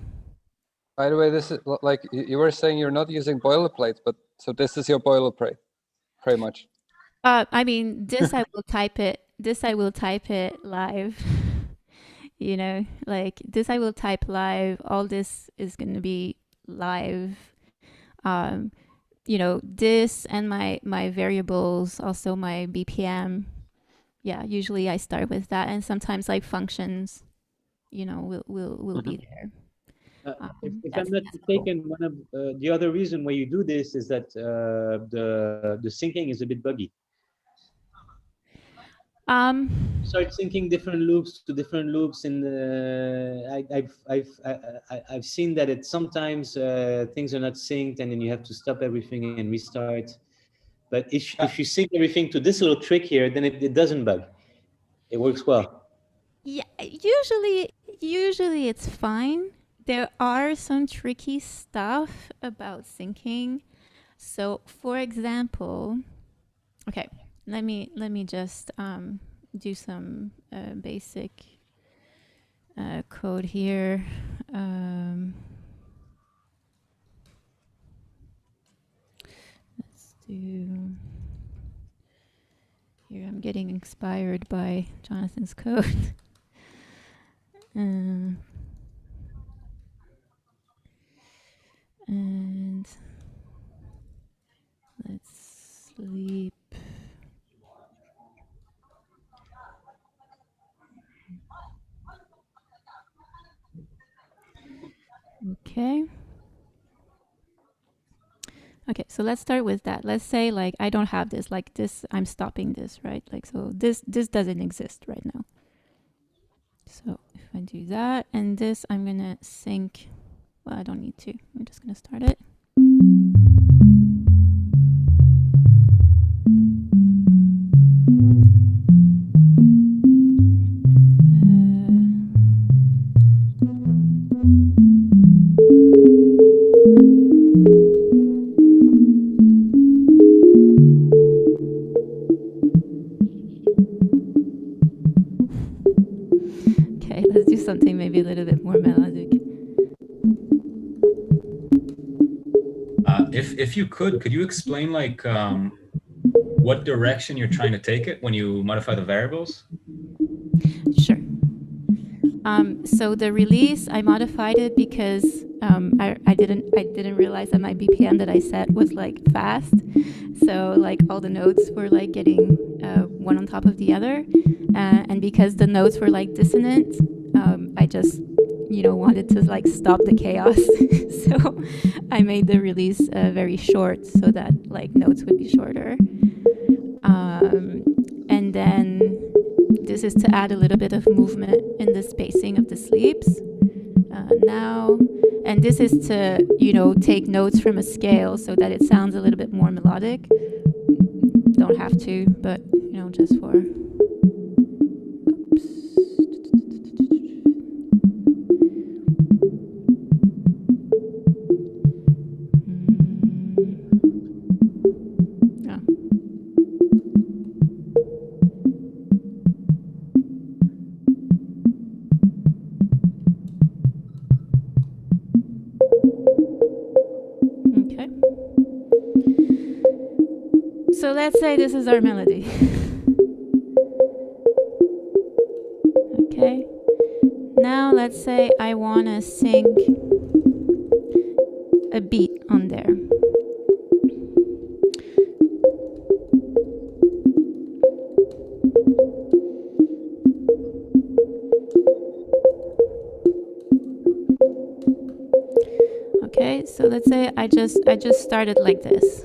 By the way, this is like you were saying you're not using boilerplate, but so this is your boilerplate, pretty much. I mean, this I will type it. This I will type it live. You know, like this I will type live. All this is going to be live. You know, this and my variables, also my BPM. Yeah, usually I start with that, and sometimes like functions, you know, will be there. If I'm not mistaken, one of the other reason why you do this is that the syncing is a bit buggy. Start syncing different loops to different loops in the. I've seen that it sometimes things are not synced, and then you have to stop everything and restart. But if you sync everything to this little trick here, then it doesn't bug. It works well. Yeah, usually it's fine. There are some tricky stuff about syncing. So, for example, okay, let me just do some basic code here. Let's do here. I'm getting inspired by Jonathan's code. And let's sleep. Okay. Okay, so let's start with that. Let's say like I don't have this, like this, I'm stopping this, right? Like, so this doesn't exist right now. So if I do that and this, I'm gonna sync. Well, I don't need to. I'm just gonna start it. Okay, let's do something maybe a little bit more melodic. If you could you explain like what direction you're trying to take it when you modify the variables? Sure. So the release, I modified it because I didn't realize that my BPM that I set was like fast. So like all the notes were like getting one on top of the other, and because the notes were like dissonant, I just wanted to like stop the chaos. So I made the release very short so that like notes would be shorter. And then this is to add a little bit of movement in the spacing of the sleeps now. And this is to, take notes from a scale so that it sounds a little bit more melodic. Don't have to, but, just for... Oops. Okay. So let's say this is our melody. Okay. Now let's say I want to sync a beat on there. Okay, so let's say I just started like this.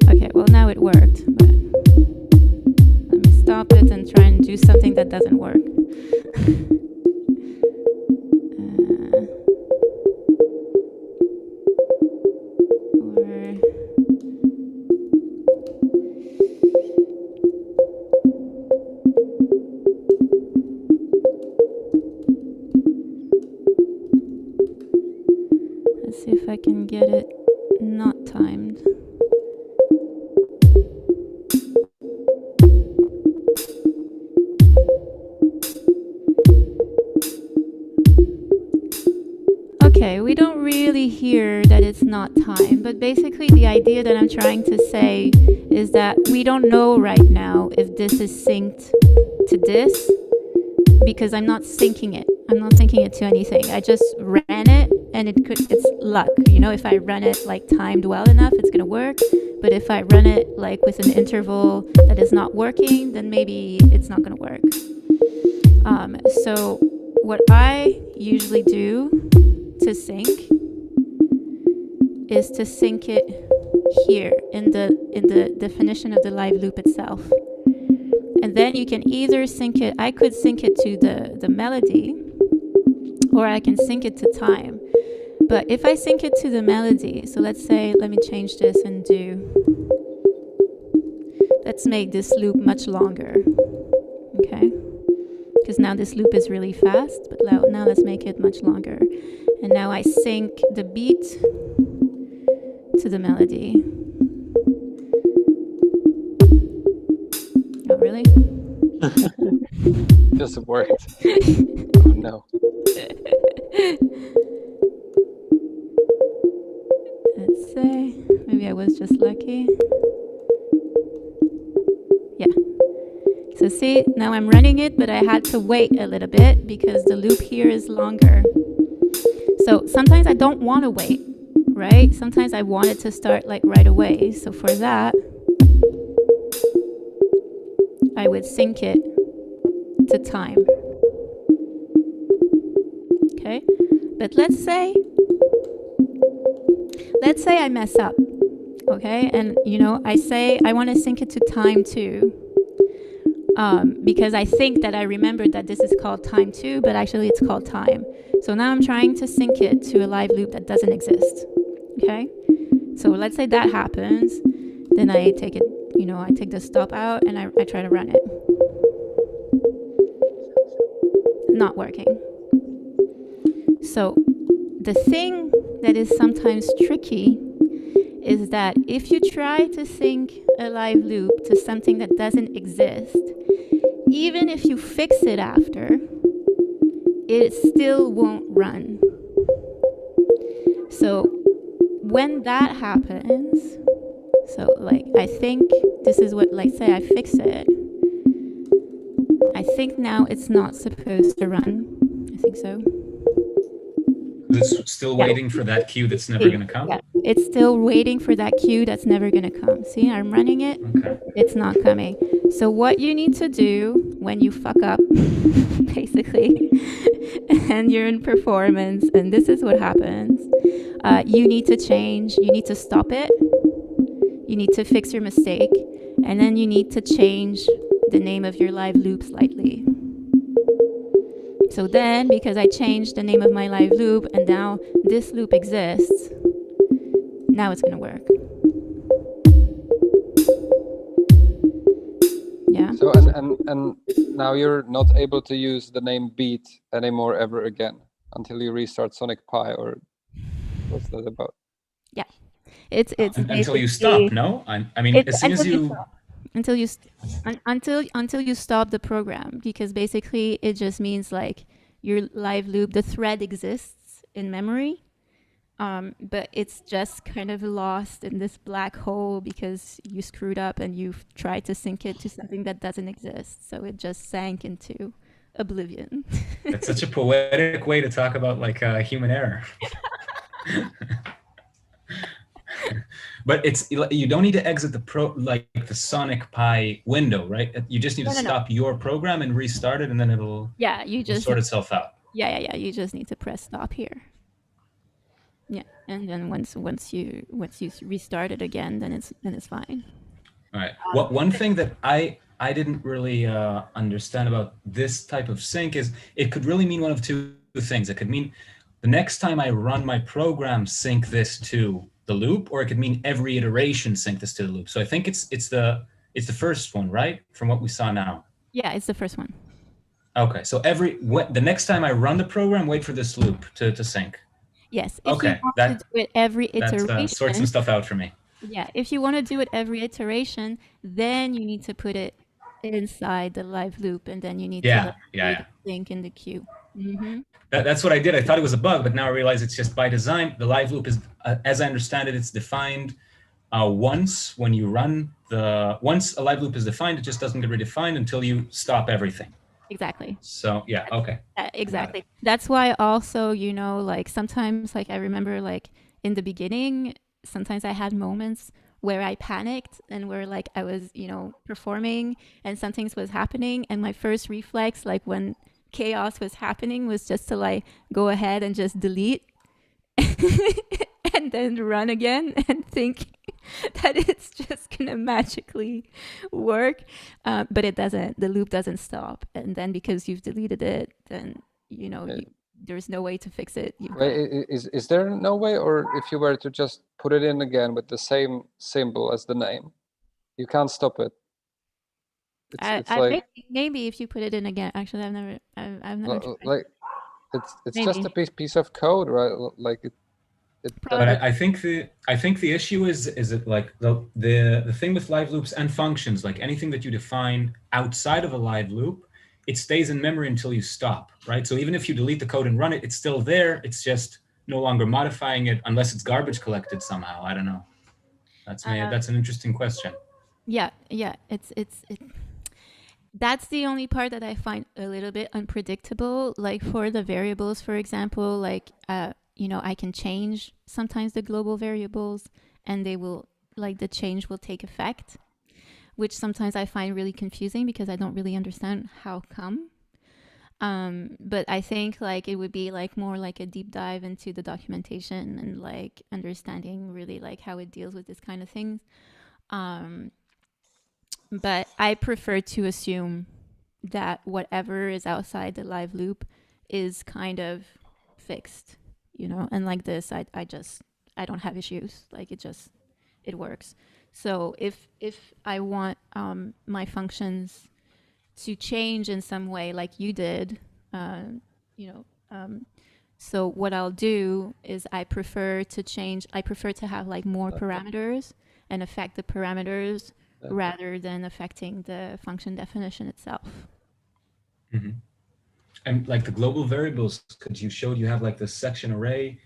Okay, well now it worked, but let me stop it and try and do something that doesn't work. Let's see if I can get it not timed. here that it's not time, but basically the idea that I'm trying to say is that we don't know right now if this is synced to this, because I'm not syncing it. I'm not syncing it to anything. I just ran it, and it's luck. You know, if I run it like timed well enough, it's gonna work. But if I run it like with an interval that is not working, then maybe it's not gonna work. So what I usually do to sync is to sync it here in the definition of the live loop itself. And then you can either sync it, I could sync it to the melody, or I can sync it to time. But if I sync it to the melody, so let's say, let me change this and let's make this loop much longer, okay? Because now this loop is really fast, but now let's make it much longer. And now I sync the beat to the melody. Oh, really? Just worked. Oh no. Let's say, maybe I was just lucky. Yeah. So see, now I'm running it, but I had to wait a little bit because the loop here is longer. So sometimes I don't want to wait, right? Sometimes I want it to start like right away. So for that, I would sync it to time. Okay? But let's say I mess up. Okay? And I say I want to sync it to time too. Because I think that I remembered that this is called time too, but actually it's called time. So now I'm trying to sync it to a live loop that doesn't exist. Okay? So let's say that happens, then I take it, I take the stop out and I try to run it. Not working. So the thing that is sometimes tricky is that if you try to sync a live loop to something that doesn't exist, even if you fix it after, it still won't run. So when that happens, so like I think this is what, like say I fix it, I think now it's not supposed to run. I think so. It's still waiting for that cue that's never going to come? Yeah, it's still waiting for that cue that's never going to come. See, I'm running it. Okay. It's not coming. So what you need to do when you fuck up, basically, and you're in performance, and this is what happens, you need to change, you need to stop it, you need to fix your mistake, and then you need to change the name of your live loop slightly. So then, because I changed the name of my live loop and now this loop exists, now it's going to work. Yeah. So and now you're not able to use the name beat anymore ever again until you restart Sonic Pi, or what's that about? Yeah. It's until you stop, no? I mean, as soon as you until you stop the program, because basically it just means like your live loop, the thread exists in memory, but it's just kind of lost in this black hole because you screwed up and you've tried to sync it to something that doesn't exist. So it just sank into oblivion. That's such a poetic way to talk about like human error. But you don't need to exit the Sonic Pi window, right? You just need to stop your program and restart it, and then it'll sort itself out. Yeah. You just need to press stop here. Yeah, and then once you restart it again, then it's fine. All right. One thing that I didn't really understand about this type of sync is it could really mean one of two things. It could mean the next time I run my program, sync this to the loop, or it could mean every iteration sync this to the loop. So I think it's the first one, right? From what we saw now. Yeah, it's the first one. Okay, so the next time I run the program, wait for this loop to sync. Yes. If you want to do it every iteration, that sorts some stuff out for me. Yeah, if you want to do it every iteration, then you need to put it inside the live loop, and then you need to sync in the queue. Mm-hmm. That's what I did. I thought it was a bug, but now I realize it's just by design. The live loop is, as I understand it, it's defined once when you run once a live loop is defined, it just doesn't get redefined until you stop everything. Exactly. So yeah, okay. Exactly. That's why also, like sometimes, like I remember, like in the beginning, sometimes I had moments where I panicked and where like I was, performing and something was happening, and my first reflex, like when chaos was happening, was just to like go ahead and just delete and then run again and think that it's just gonna magically work, but it doesn't. The loop doesn't stop, and then because you've deleted it, then there's no way to fix it. Wait, is there no way, or if you were to just put it in again with the same symbol as the name, you can't stop it? It's like maybe if you put it in again. Actually, I've never tried. like it's Maybe. just a piece of code, right? Like it But I think the issue is it like the thing with live loops and functions, like anything that you define outside of a live loop, it stays in memory until you stop, right? So even if you delete the code and run it, it's still there. It's just no longer modifying it unless it's garbage collected somehow. I don't know. That's an interesting question. Yeah, that's the only part that I find a little bit unpredictable. Like for the variables, for example, like I can change sometimes the global variables, and they will, like, the change will take effect, which sometimes I find really confusing because I don't really understand how come. But I think like it would be like more like a deep dive into the documentation and like understanding really like how it deals with this kind of things. But I prefer to assume that whatever is outside the live loop is kind of fixed, and like this, I don't have issues. Like it works. So if I want my functions to change in some way, like you did, so what I'll do is I prefer to have like more parameters and affect the parameters rather than affecting the function definition itself. Mm-hmm. And like the global variables, because you showed you have like the section array.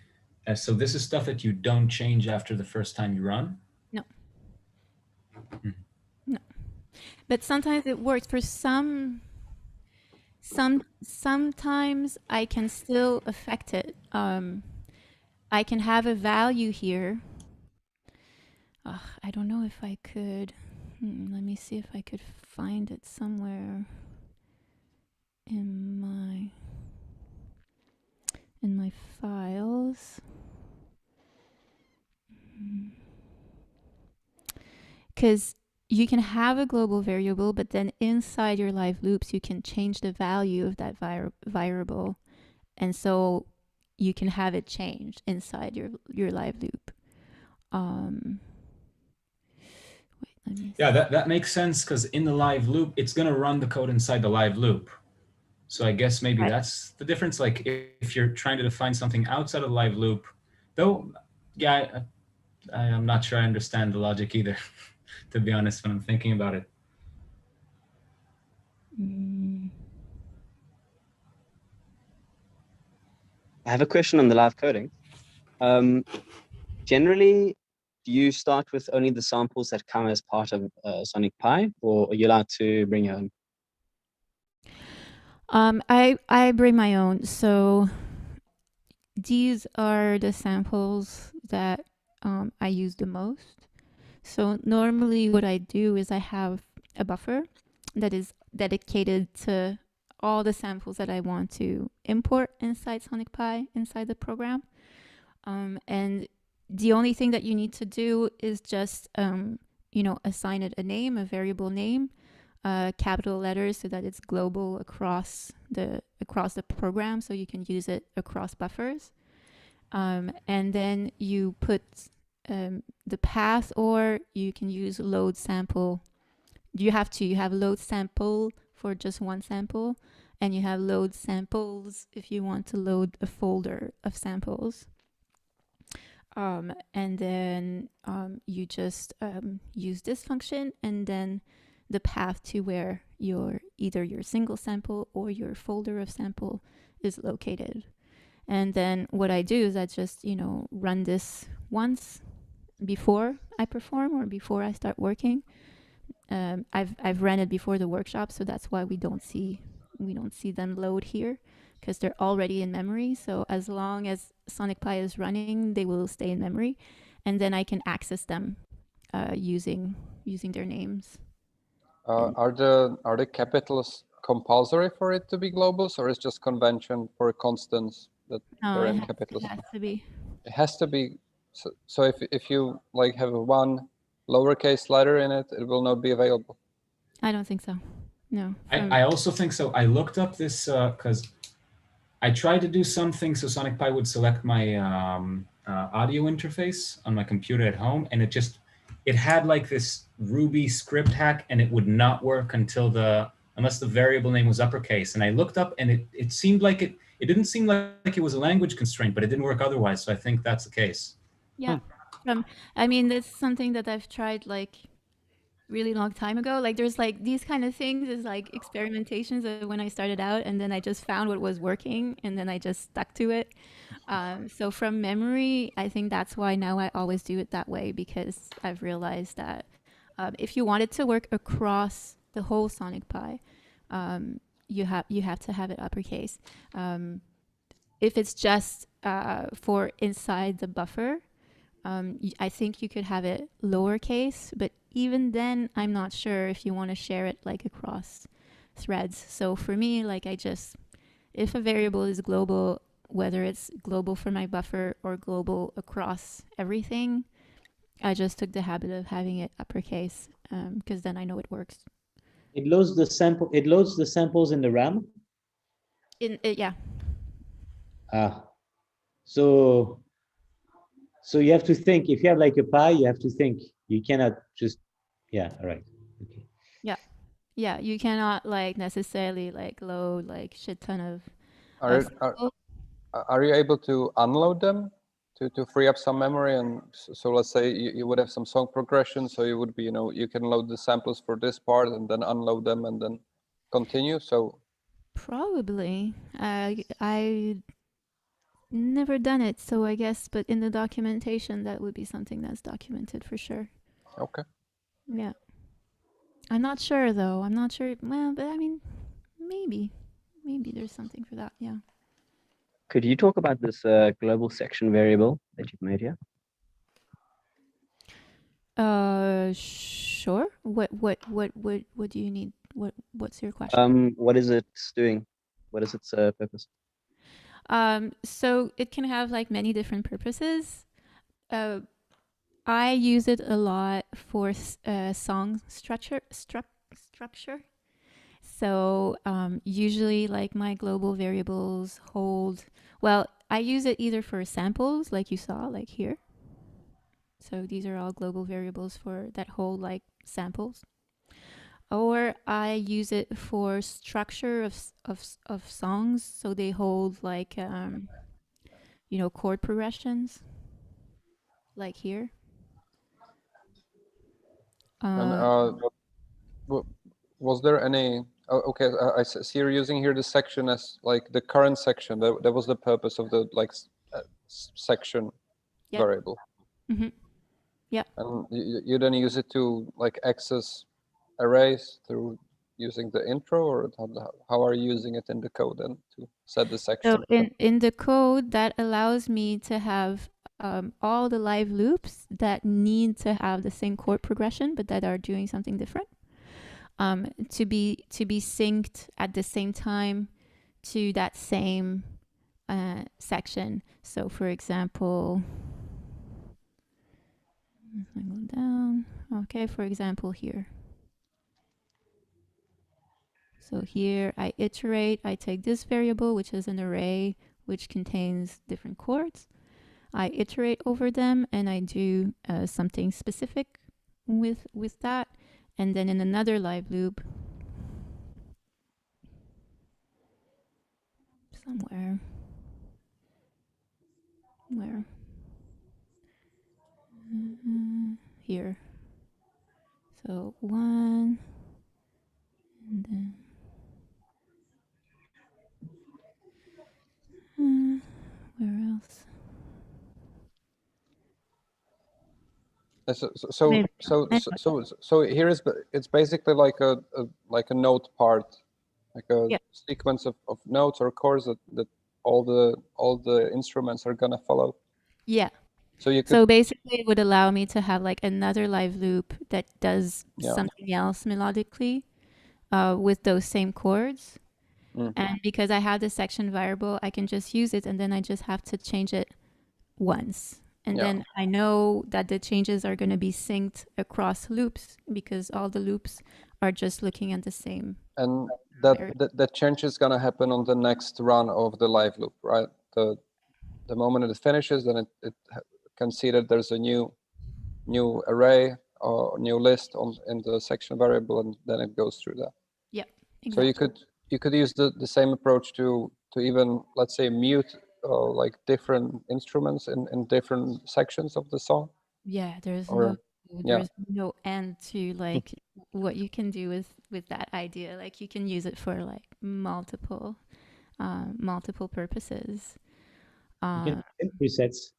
So this is stuff that you don't change after the first time you run? No. No. But sometimes it works. For sometimes I can still affect it. I can have a value here. I don't know if I could. Let me see if I could find it somewhere in my files. Because you can have a global variable, but then inside your live loops, you can change the value of that variable. And so you can have it changed inside your live loop. Yeah, that makes sense, because in the live loop, it's going to run the code inside the live loop. So I guess maybe that's the difference. Like if you're trying to define something outside of the live loop, though, yeah, I'm not sure I understand the logic either, to be honest, when I'm thinking about it. I have a question on the live coding. Generally, do you start with only the samples that come as part of Sonic Pi, or are you allowed to bring your own? I bring my own. So these are the samples that I use the most. So normally what I do is I have a buffer that is dedicated to all the samples that I want to import inside Sonic Pi, inside the program. And the only thing that you need to do is just, assign it a name, a variable name, capital letters, so that it's global across the program, so you can use it across buffers. And then you put the path, or you can use load sample. You have load sample for just one sample, and you have load samples if you want to load a folder of samples. And then you just use this function, and then the path to where either your single sample or your folder of sample is located. And then what I do is I just, run this once before I perform or before I start working. I've ran it before the workshop, so that's why we don't see them load here, because they're already in memory. So as long as Sonic Pi is running, they will stay in memory, and then I can access them using their names. Are the capitals compulsory for it to be globals, or is just convention for constants that they're in capitals? It has to be. It has to be. So if you like have one lowercase letter in it, it will not be available. I don't think so. No. I also think so. I looked up this because I tried to do something so Sonic Pi would select my audio interface on my computer at home, and it had like this Ruby script hack, and it would not work unless the variable name was uppercase. And I looked up, and it seemed like it didn't seem like it was a language constraint, but it didn't work otherwise. So I think that's the case. Yeah. I mean, it's something that I've tried like really long time ago. Like there's like these kind of things is like experimentations of when I started out, and then I just found what was working, and then I just stuck to it. So from memory, I think that's why now I always do it that way, because I've realized that if you want it to work across the whole Sonic Pi, you have to have it uppercase. If it's just for inside the buffer, I think you could have it lowercase, but even then, I'm not sure if you want to share it like across threads. So for me, like if a variable is global, whether it's global for my buffer or global across everything, I just took the habit of having it uppercase, because then I know it works. It loads the samples in the RAM. Yeah. So you have to think, if you have like a Pi, you have to think. You cannot just, all right. Okay. Yeah, you cannot like necessarily like load like shit ton of. Are you able to unload them to free up some memory? And so let's say you would have some song progression, so you would be, you can load the samples for this part and then unload them and then continue. So probably I never done it, so I guess, but in the documentation that would be something that's documented for sure. Okay. Yeah. I'm not sure though. I'm not sure. Well, but I mean, maybe there's something for that. Yeah. Could you talk about this global section variable that you've made here? Sure. What do you need? What's your question? What is it doing? What is its purpose? So it can have like many different purposes. I use it a lot for song structure. So usually like my global variables hold, well, I use it either for samples like you saw like here. So these are all global variables that hold like samples. Or I use it for structure of songs. So they hold like, chord progressions like here. And was there any? Okay, I see you're using here the section as like the current section. That was the purpose of the section variable. Mm-hmm. Yeah. And you then use it to like access arrays through using the intro, or how are you using it in the code then to set the section? So in the code that allows me to have all the live loops that need to have the same chord progression, but that are doing something different, to be synced at the same time to that same section. So for example, I go down. Okay, for example here. So here I iterate, I take this variable, which is an array, which contains different chords. I iterate over them and I do something specific with that. And then in another live loop, somewhere, where? Here. So 1, and then Where else? So here is it's basically like a note part, like a Yeah. sequence of notes or chords that all the instruments are gonna follow. Yeah. So you could So basically, it would allow me to have like another live loop that does something else melodically with those same chords. And because I have the section variable, I can just use it, and then I just have to change it once. And then I know that the changes are going to be synced across loops because all the loops are just looking at the same. And that change is gonna happen on the next run of the live loop, right? The moment it finishes, then it can see that there's a new array or new list in the section variable, and then it goes through that. Yeah, exactly. So you could use the same approach to even, let's say, mute like different instruments in different sections of the song. Yeah, there's no end to like what you can do with that idea. Like you can use it for like multiple purposes. You can synth presets.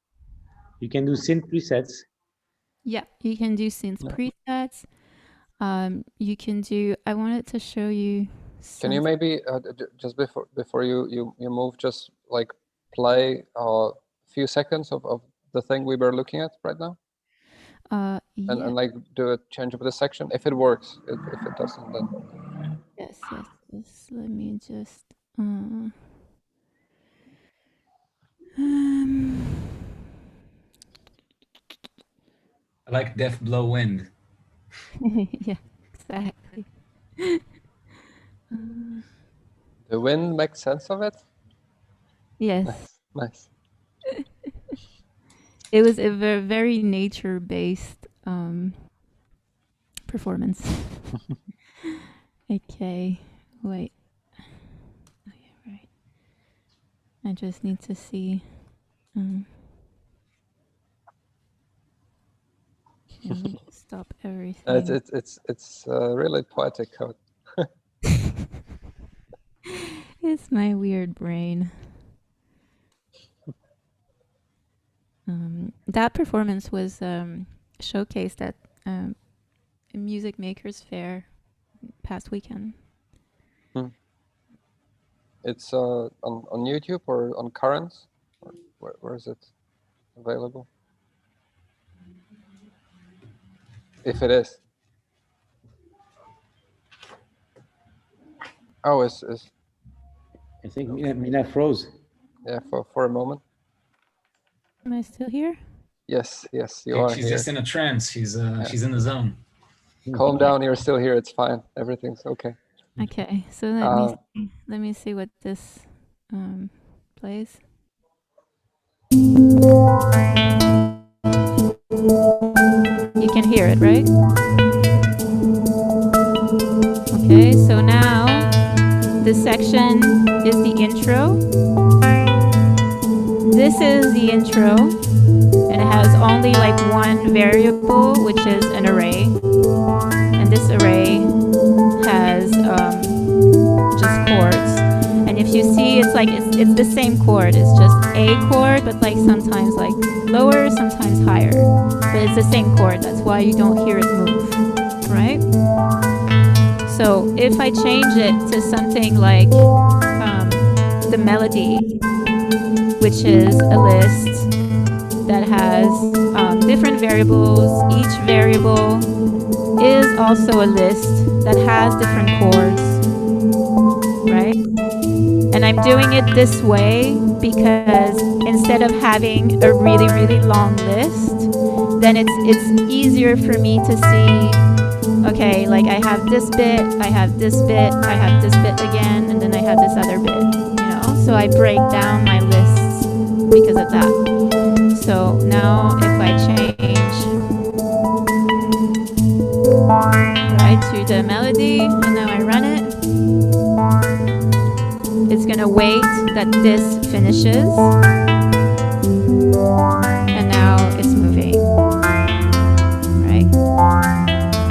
You can do synth presets. Yeah, you can do synth presets. You can do. I wanted to show you. Can you maybe just before you move, just like play a few seconds of the thing we were looking at right now? Yeah. And like do a change of the section if it works. If it doesn't, then yes. Let me just. I like Death Blow Wind. Yeah, exactly. the wind makes sense of it. Yes. Nice. It was a very nature-based performance. Okay, wait. Oh, yeah, right. I just need to see. Stop everything. It's really poetic code. It's my weird brain. That performance was showcased at a Music Makers Fair past weekend. It's on YouTube or on Currents? Or where is it available? If it is. Oh, is I think Mynah froze. Yeah, for a moment. Am I still here? Yes, you are. She's just in a trance. She's in the zone. Calm down. You're still here. It's fine. Everything's okay. Okay, so let me see what this plays. You can hear it, right? Okay, so now this section is the intro. This is the intro, and it has only like one variable, which is an array. And this array has just chords. And if you see, it's like it's the same chord. It's just a chord, but like sometimes like lower, sometimes higher. But it's the same chord. That's why you don't hear it move, right? So if I change it to something like the melody, which is a list that has different variables. Each variable is also a list that has different chords, right? And I'm doing it this way because instead of having a really, really long list, then it's easier for me to see, okay, like I have this bit, I have this bit, I have this bit again, and then I have this other bit, you know? So I break down my lists because of that. So now if I change right to the melody, and now I run it, it's gonna wait that this finishes, and now it's moving, right?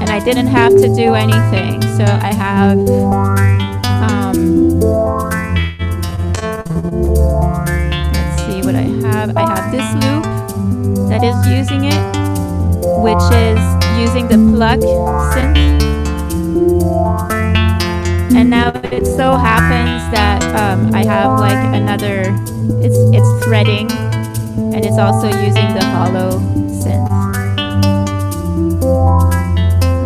And I didn't have to do anything, so I have let's see what I this loop that is using it, which is using the plug synth. And now it so happens that I have like another, it's threading, and it's also using the hollow synth.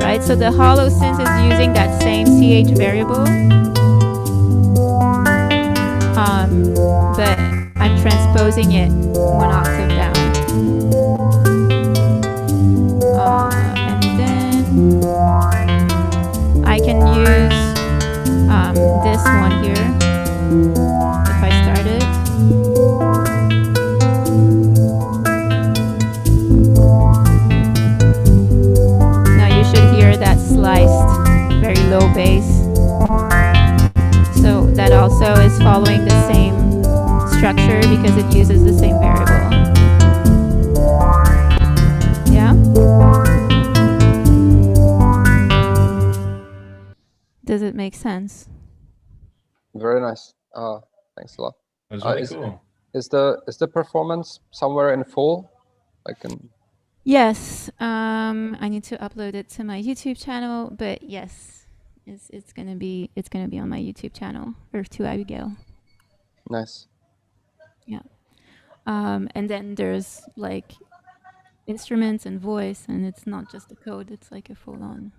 Right, so the hollow synth is using that same CH variable, but I'm transposing it one octave down. And then I can use this one here if I start it. Now you should hear that sliced, very low bass. So that also is following the same structure because it uses the same variable. Yeah? Does it make sense? Very nice. Thanks a lot. It was really cool. Is the performance somewhere in full? I can. Yes. I need to upload it to my YouTube channel, but yes, it's gonna be on my YouTube channel, or to Abigail. Nice. Yeah. And then there's like instruments and voice, and it's not just the code, it's like a full-on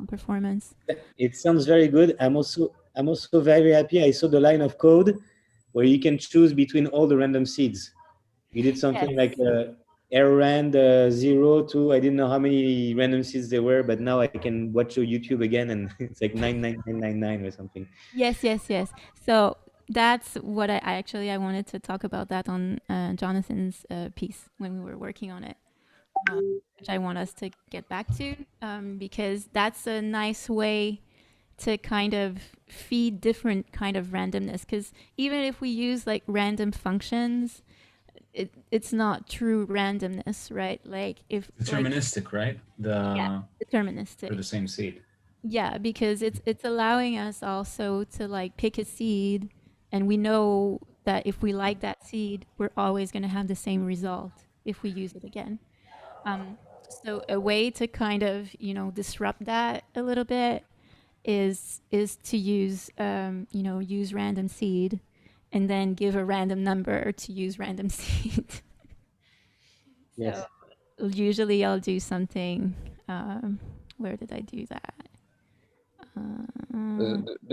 performance. It sounds very good. I'm also very happy. I saw the line of code where you can choose between all the random seeds. You did something like rand 0 to, I didn't know how many random seeds there were, but now I can watch your YouTube again, and it's like 99999 or something. Yes. So that's what I wanted to talk about that on Jonathan's piece when we were working on it, which I want us to get back to, because that's a nice way to kind of feed different kind of randomness. Because even if we use like random functions, it's not true randomness, right? Like if Deterministic, right? Deterministic For the same seed. Yeah, because it's allowing us also to like pick a seed, and we know that if we like that seed, we're always going to have the same result if we use it again. So a way to kind of, disrupt that a little bit is to use, use random seed, and then give a random number to use random seed. Yes. So usually I'll do something. Where did I do that?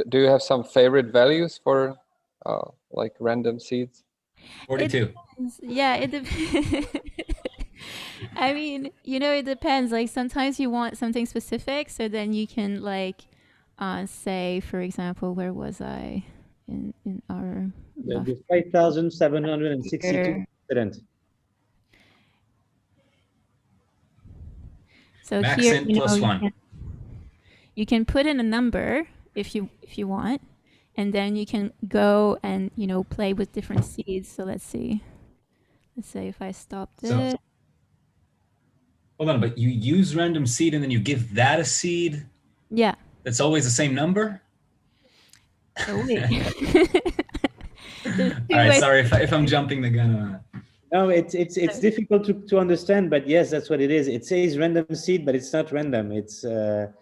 Do you have some favorite values for like random seeds? 42. Yeah, it depends. I mean, it depends. Like sometimes you want something specific, so then you can like say, for example, where was I in our The 5,762 student. So Max here, int plus 1. You can put in a number if you want, and then you can go and play with different seeds. So let's see. Let's say if I stopped it. Hold on, but you use random seed and then you give that a seed? Yeah. That's always the same number? Oh, wait. All right, sorry if I'm jumping the gun on it. No, it's difficult to understand, but yes, that's what it is. It says random seed, but it's not random. It's a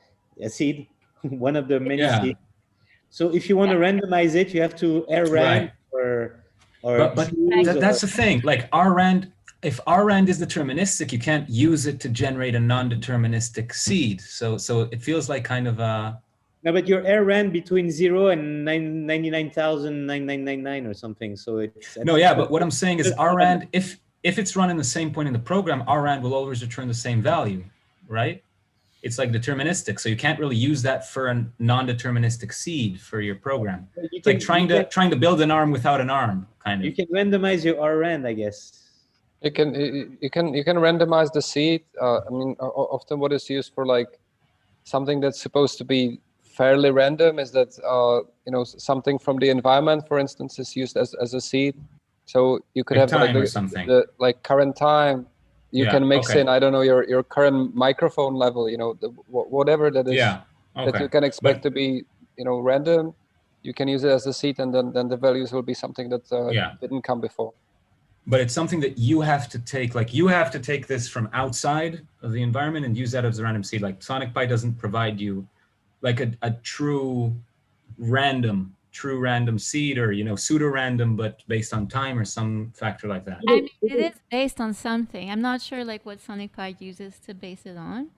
seed, one of the many seeds. So if you want to randomize it, you have to rand or but that's the thing. Like rand, if rand is deterministic, you can't use it to generate a non-deterministic seed. So it feels like kind of a. No, but your rand between 0 and 99,999 or something. So it's no, yeah. But what I'm saying is rand, if it's run in the same point in the program, rand will always return the same value, right? It's like deterministic, so you can't really use that for a non-deterministic seed for your program. It's like trying to build an arm without an arm, kind of. You can randomize your rand, I guess. You can randomize the seed. I mean, often what is used for like something that's supposed to be fairly random is that something from the environment, for instance, is used as a seed. So you could have like the current time. You can mix in, I don't know, your current microphone level, whatever that is that you can expect to be, random. You can use it as a seed, and then the values will be something that didn't come before. but it's something that you have to take, like you have to take this from outside of the environment and use that as a random seed. Like Sonic Pi doesn't provide you like a true random seed, or pseudo random but based on time or some factor like that. I mean, it is based on something. I'm not sure like what Sonic Pi uses to base it on.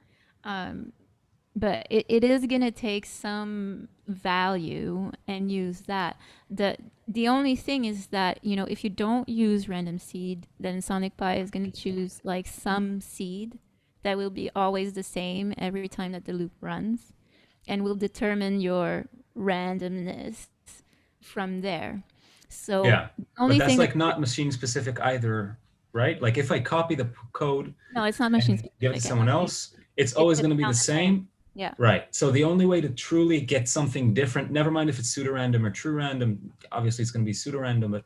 But it is gonna take some value and use that. The only thing is that, if you don't use random seed, then Sonic Pi is gonna choose like some seed that will be always the same every time that the loop runs, and will determine your randomness from there. So Yeah, the but only that's thing like not machine specific either, right? Like if I copy the code no, it's not machine and give it to specific. someone else, it's always going to be the same. Yeah. Right. So the only way to truly get something different, never mind if it's pseudo-random or true random, obviously it's going to be pseudo-random, but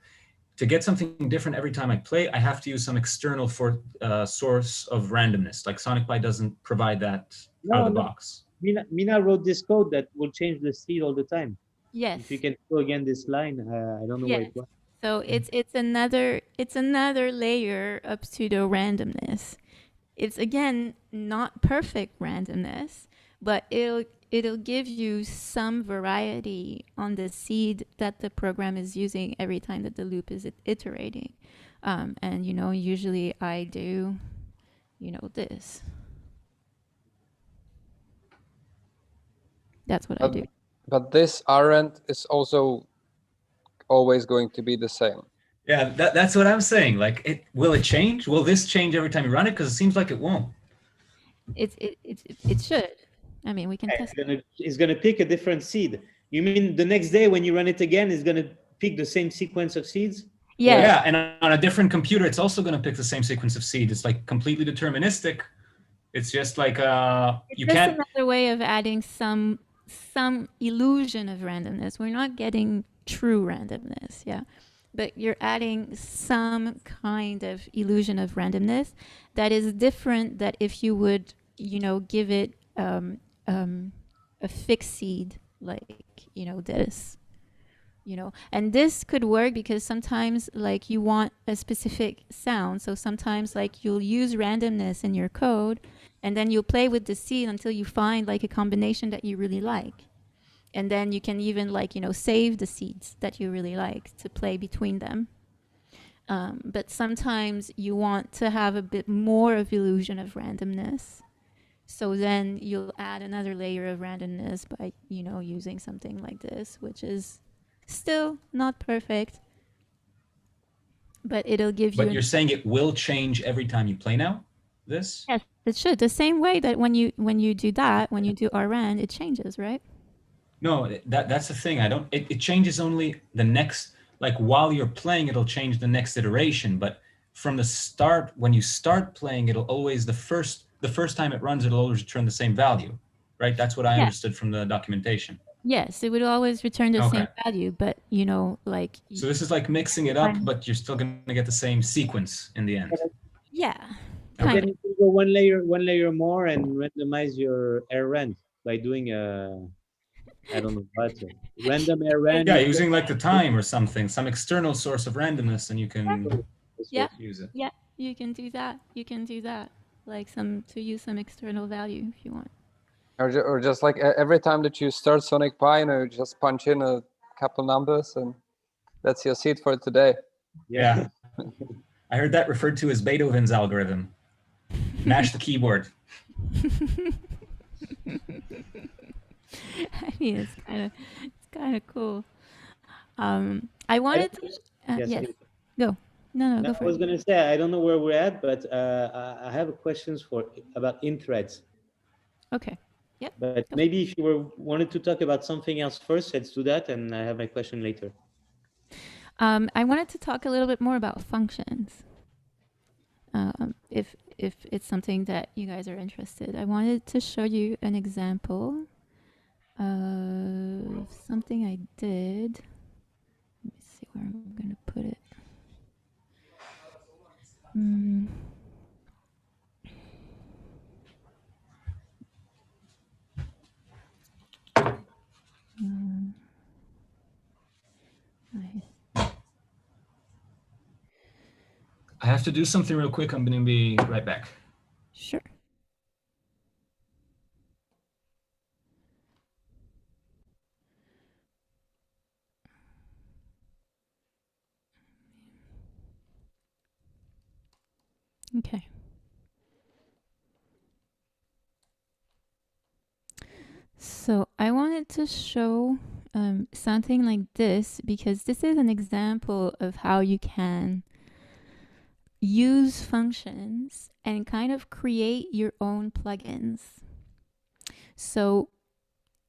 to get something different every time I play, I have to use some external source of randomness. Like Sonic Pi doesn't provide that out of the box. Mynah wrote this code that will change the seed all the time. Yes. If you can show again this line, I don't know where it was. So it's another layer of pseudo randomness. It's again not perfect randomness, but it'll give you some variety on the seed that the program is using every time that the loop is iterating. And usually I do, this. That's what I do. But this rand is also always going to be the same. Yeah, that's what I'm saying. Like, will it change? Will this change every time you run it? Because it seems like it won't. It should. I mean, we can test it. It's gonna pick a different seed. You mean the next day when you run it again, it's gonna pick the same sequence of seeds? Yes. Yeah, and on a different computer, it's also going to pick the same sequence of seeds. It's like completely deterministic. It's just like you can't. Another way of adding some illusion of randomness. We're not getting true randomness, yeah, but you're adding some kind of illusion of randomness that is different. That if you would, give it a fixed seed like this. And this could work because sometimes like you want a specific sound. So sometimes like you'll use randomness in your code and then you'll play with the seed until you find like a combination that you really like. And then you can even like, save the seeds that you really like to play between them. But sometimes you want to have a bit more of illusion of randomness. So then you'll add another layer of randomness by, using something like this, which is still not perfect, but it'll give you. But you're saying it will change every time you play now? This? Yes, it should. The same way that when you do that, when you do rand, it changes, right? No, that's the thing. It changes only the next, like while you're playing, it'll change the next iteration. But from the start, when you start playing, it'll always, the first time it runs, it'll always return the same value, right? That's what I understood from the documentation. Yes, it would always return the same value, but like. So this is like mixing it up, but you're still going to get the same sequence in the end. Yeah. Then you can go one layer more and randomize your rand by doing I don't know what, random rand. Yeah, using like the time or something, some external source of randomness, and you can use it. Yeah, you can do that. Like to use some external value if you want. Or just like every time that you start Sonic Pi, you just punch in a couple numbers and that's your seed for today. Yeah. I heard that referred to as Beethoven's algorithm. Mash the keyboard. I mean, it's kind of cool. I wanted to. Yes. Go. No, go for it. I was gonna say I don't know where we're at, but I have questions about in-threads. Okay. Yep. But maybe if you wanted to talk about something else first, let's do that, and I have my question later. I wanted to talk a little bit more about functions. If it's something that you guys are interested, I wanted to show you an example of something I did. Let me see where I'm going to put it. have to do something real quick. I'm going to be right back. Sure. Okay. So I wanted to show something like this because this is an example of how you can use functions and kind of create your own plugins. So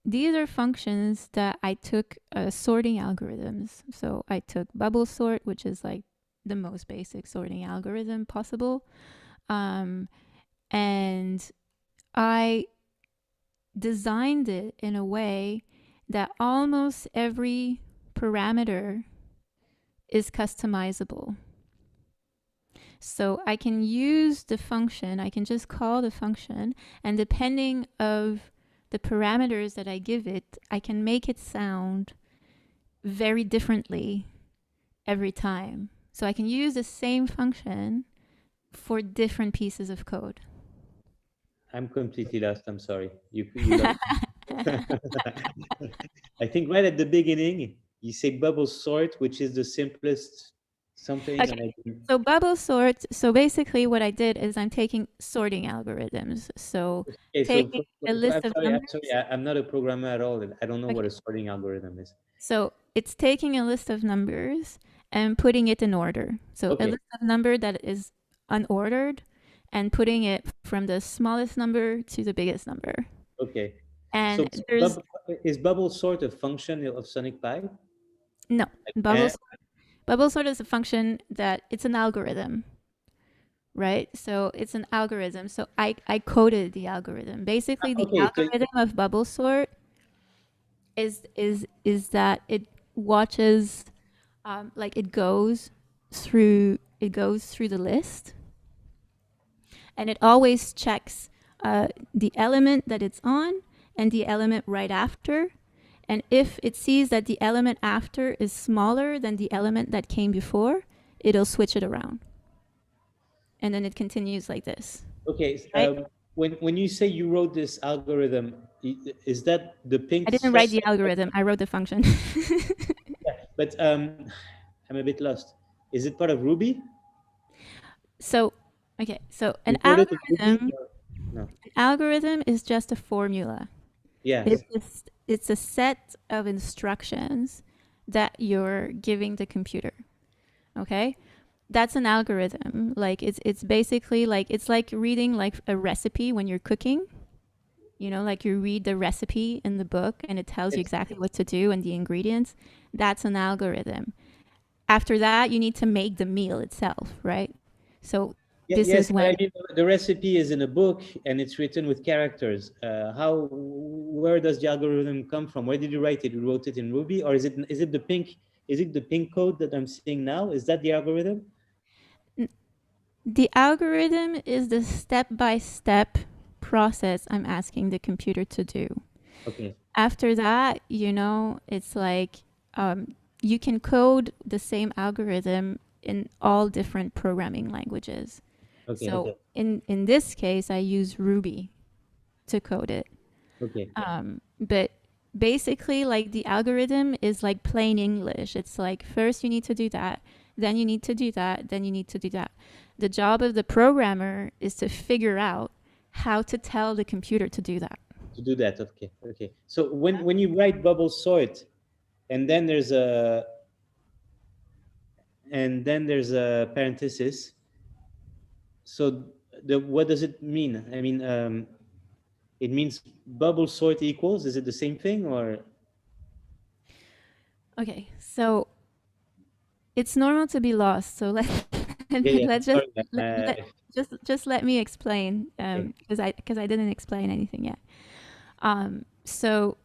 these are functions that I took sorting algorithms. So I took bubble sort, which is like the most basic sorting algorithm possible. And I designed it in a way that almost every parameter is customizable. So I can use the function, I can just call the function, and depending of the parameters that I give it, I can make it sound very differently every time. So I can use the same function for different pieces of code. I'm completely lost. I'm sorry. You lost. I think right at the beginning, you say bubble sort, which is the simplest something. Okay. And I didn't... So bubble sort, so basically what I did is I'm taking sorting algorithms. So Okay, taking a list of numbers. I'm sorry, I'm not a programmer at all. I don't know what a sorting algorithm is. So it's taking a list of numbers and putting it in order. So a list of number that is unordered and putting it from the smallest number to the biggest number. Okay. And so is bubble sort a function of SonicPy? No, bubble sort is a function that it's an algorithm, right? So it's an algorithm. So I coded the algorithm. Basically, the algorithm of bubble sort is that it watches, like it goes through the list, and it always checks the element that it's on and the element right after. And if it sees that the element after is smaller than the element that came before, it'll switch it around. And then it continues like this. Okay. Right? When you say you wrote this algorithm, is that the pink? I didn't write the algorithm. I wrote the function. Yeah, but I'm a bit lost. Is it part of Ruby? So, okay. So an algorithm is just a formula. Yeah. It's a set of instructions that you're giving the computer. Okay? That's an algorithm. Like it's basically like it's like reading like a recipe when you're cooking. You know, like you read the recipe in the book and it tells you exactly what to do and the ingredients. That's an algorithm. After that, you need to make the meal itself, right? So this is when the recipe is in a book and it's written with characters. Where does the algorithm come from? Where did you write it? You wrote it in Ruby, or is it the pink? Is it the pink code that I'm seeing now? Is that the algorithm? The algorithm is the step-by-step process I'm asking the computer to do. Okay. After that, you know, it's like you can code the same algorithm in all different programming languages. Okay. So in this case, I use Ruby to code it. Okay. But basically, like the algorithm is like plain English. It's like first you need to do that, then you need to do that, then you need to do that. The job of the programmer is to figure out how to tell the computer to do that. To do that, okay, okay. So when you write bubble sort, and then there's a parenthesis. So what does it mean? I mean, it means bubble sort equals. Is it the same thing or? Okay, so it's normal to be lost. So let's just let me explain because I didn't explain anything yet. So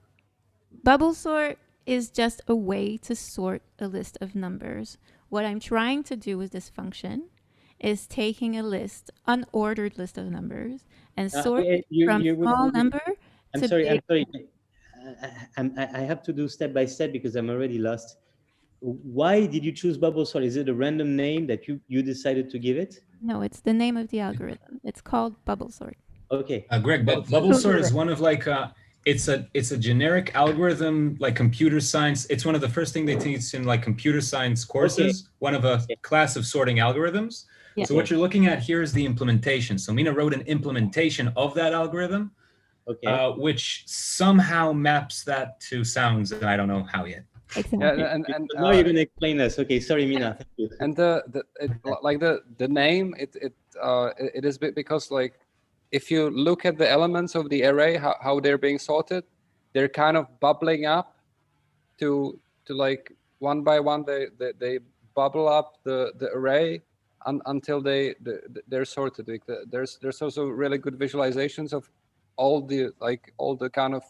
bubble sort is just a way to sort a list of numbers. What I'm trying to do with this function is taking a list, unordered list of numbers, and sort it from small number to big. I'm sorry. I have to do step by step because I'm already lost. why did you choose bubble sort? Is it a random name that you decided to give it? No, it's the name of the algorithm. It's called bubble sort. Okay. Greg, bubble sort is one of like it's a generic algorithm, like computer science. It's one of the first thing they teach in like computer science courses. One of a class of sorting algorithms. Yeah. So what you're looking at here is the implementation. So Mynah wrote an implementation of that algorithm, which somehow maps that to sounds, and I don't know how yet. Exactly. Yeah, and now you're gonna explain this. Okay, sorry, Mynah. Thank you. And the name it is because like if you look at the elements of the array, how they're being sorted, they're kind of bubbling up to like one by one they bubble up the array until they're sorted. Like there's also really good visualizations of all the kind of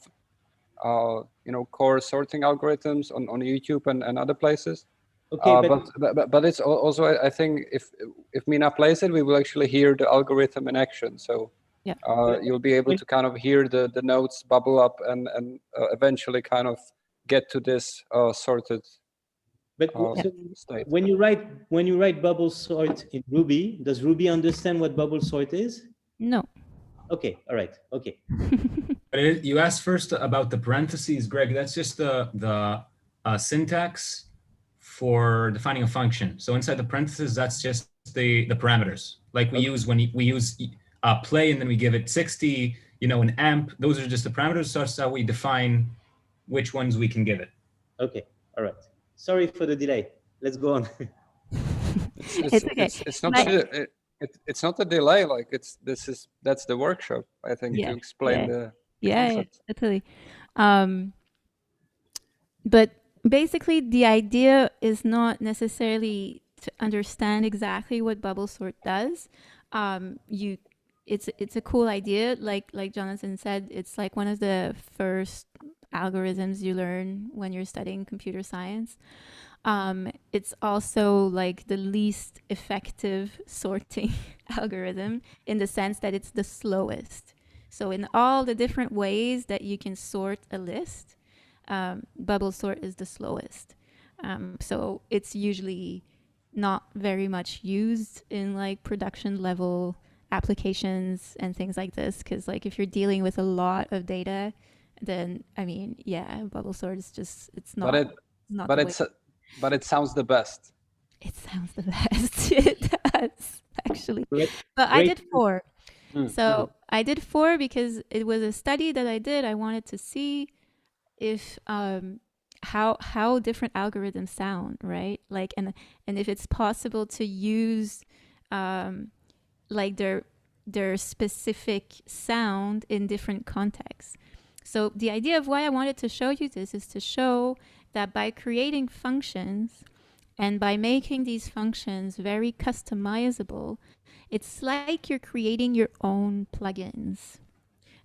core sorting algorithms on YouTube and other places. Okay, but it's also, I think if Mynah plays it, we will actually hear the algorithm in action. So yeah. You'll be able to kind of hear the nodes bubble up and eventually kind of get to this sorted state. When you write bubble sort in Ruby, does Ruby understand what bubble sort is? No. Okay, all right, okay. But you asked first about the parentheses, Greg. That's just the syntax for defining a function. So inside the parentheses, that's just the parameters. Like we use when we use play and then we give it 60, an amp. Those are just the parameters. So that's how we define which ones we can give it. Okay, all right. Sorry for the delay. Let's go on. It's okay. It's not a delay. Like that's the workshop. I think to explain the concept. Totally. But basically, the idea is not necessarily to understand exactly what bubble sort does. It's a cool idea. Like Jonathan said, it's like one of the first algorithms you learn when you're studying computer science. It's also like the least effective sorting algorithm in the sense that it's the slowest. So in all the different ways that you can sort a list, bubble sort is the slowest. So it's usually not very much used in like production level applications and things like this, because like if you're dealing with a lot of data, then bubble sort is just but it sounds the best. It sounds the best. It does actually. But I did 4. So I did 4 because it was a study that I did. I wanted to see if how different algorithms sound, right? Like and if it's possible to use like their specific sound in different contexts. So the idea of why I wanted to show you this is to show that by creating functions and by making these functions very customizable, it's like you're creating your own plugins.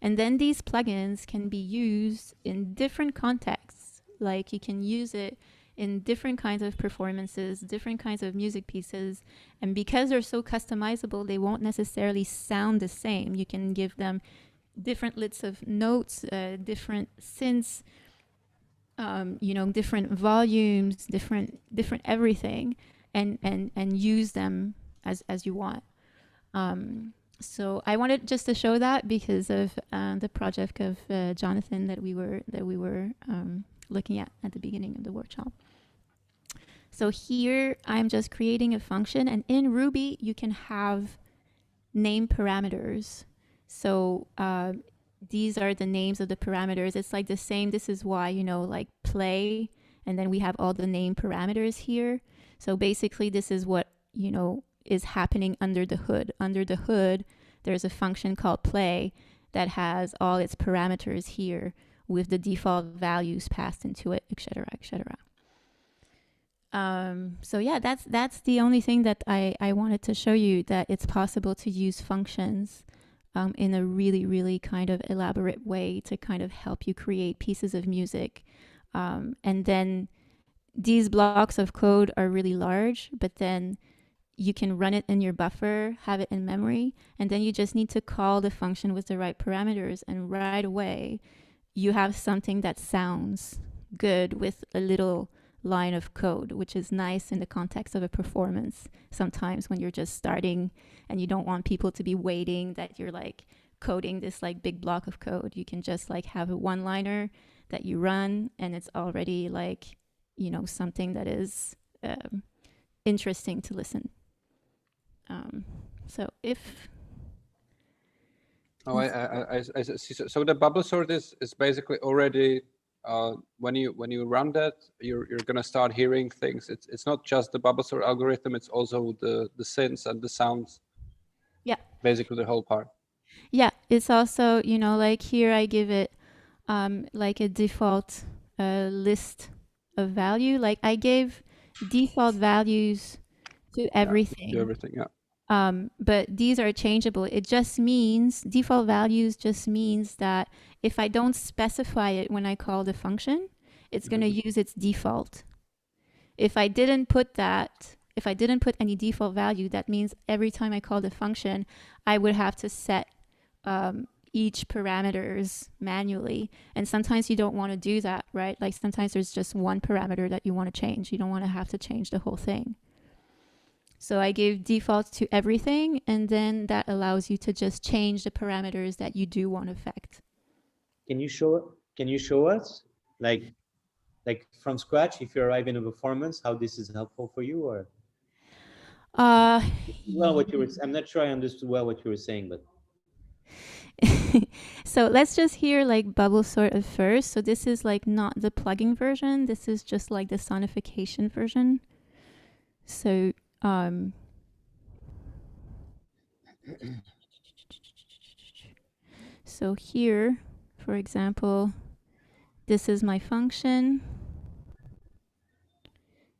And then these plugins can be used in different contexts. Like you can use it in different kinds of performances, different kinds of music pieces. And because they're so customizable, they won't necessarily sound the same. You can give them different lists of notes, different synths, different volumes, different everything, and use them as you want. So I wanted just to show that because of the project of Jonathan that we were looking at the beginning of the workshop. So here I'm just creating a function, and in Ruby you can have name parameters. So these are the names of the parameters. It's like the same. This is why, like play, and then we have all the name parameters here. So basically this is what, is happening under the hood. Under the hood, there's a function called play that has all its parameters here with the default values passed into it, etc., etc. So yeah, that's the only thing that I wanted to show you, that it's possible to use functions in a really, really kind of elaborate way to kind of help you create pieces of music. And then these blocks of code are really large, but then you can run it in your buffer, have it in memory, and then you just need to call the function with the right parameters, and right away you have something that sounds good with a little line of code, which is nice in the context of a performance. Sometimes when you're just starting and you don't want people to be waiting that you're like coding this like big block of code, you can just like have a one-liner that you run, and it's already like, you know, something that is interesting to listen. So if I see. So the bubble sort is basically already when you run that, you're gonna start hearing things. It's not just the bubble sort algorithm. It's also the synths and the sounds. Yeah. Basically the whole part. Yeah, it's also, you know, like here I give it like a default list of value. Like I gave default values to everything. To everything, yeah. But these are changeable. It just means default values just means that if I don't specify it when I call the function, it's going to use its default. If I didn't put any default value, that means every time I call the function, I would have to set each parameters manually. And sometimes you don't want to do that, right? Like sometimes there's just one parameter that you want to change. You don't want to have to change the whole thing. So I gave defaults to everything, and then that allows you to just change the parameters that you do want to affect. Can you show us like from scratch, if you arrive in a performance, how this is helpful for you? Or well, what you were, I'm not sure I understood well what you were saying, but so let's just hear like bubble sort of first. So this is like not the plugin version. This is just like the sonification version. So so here, for example, this is my function.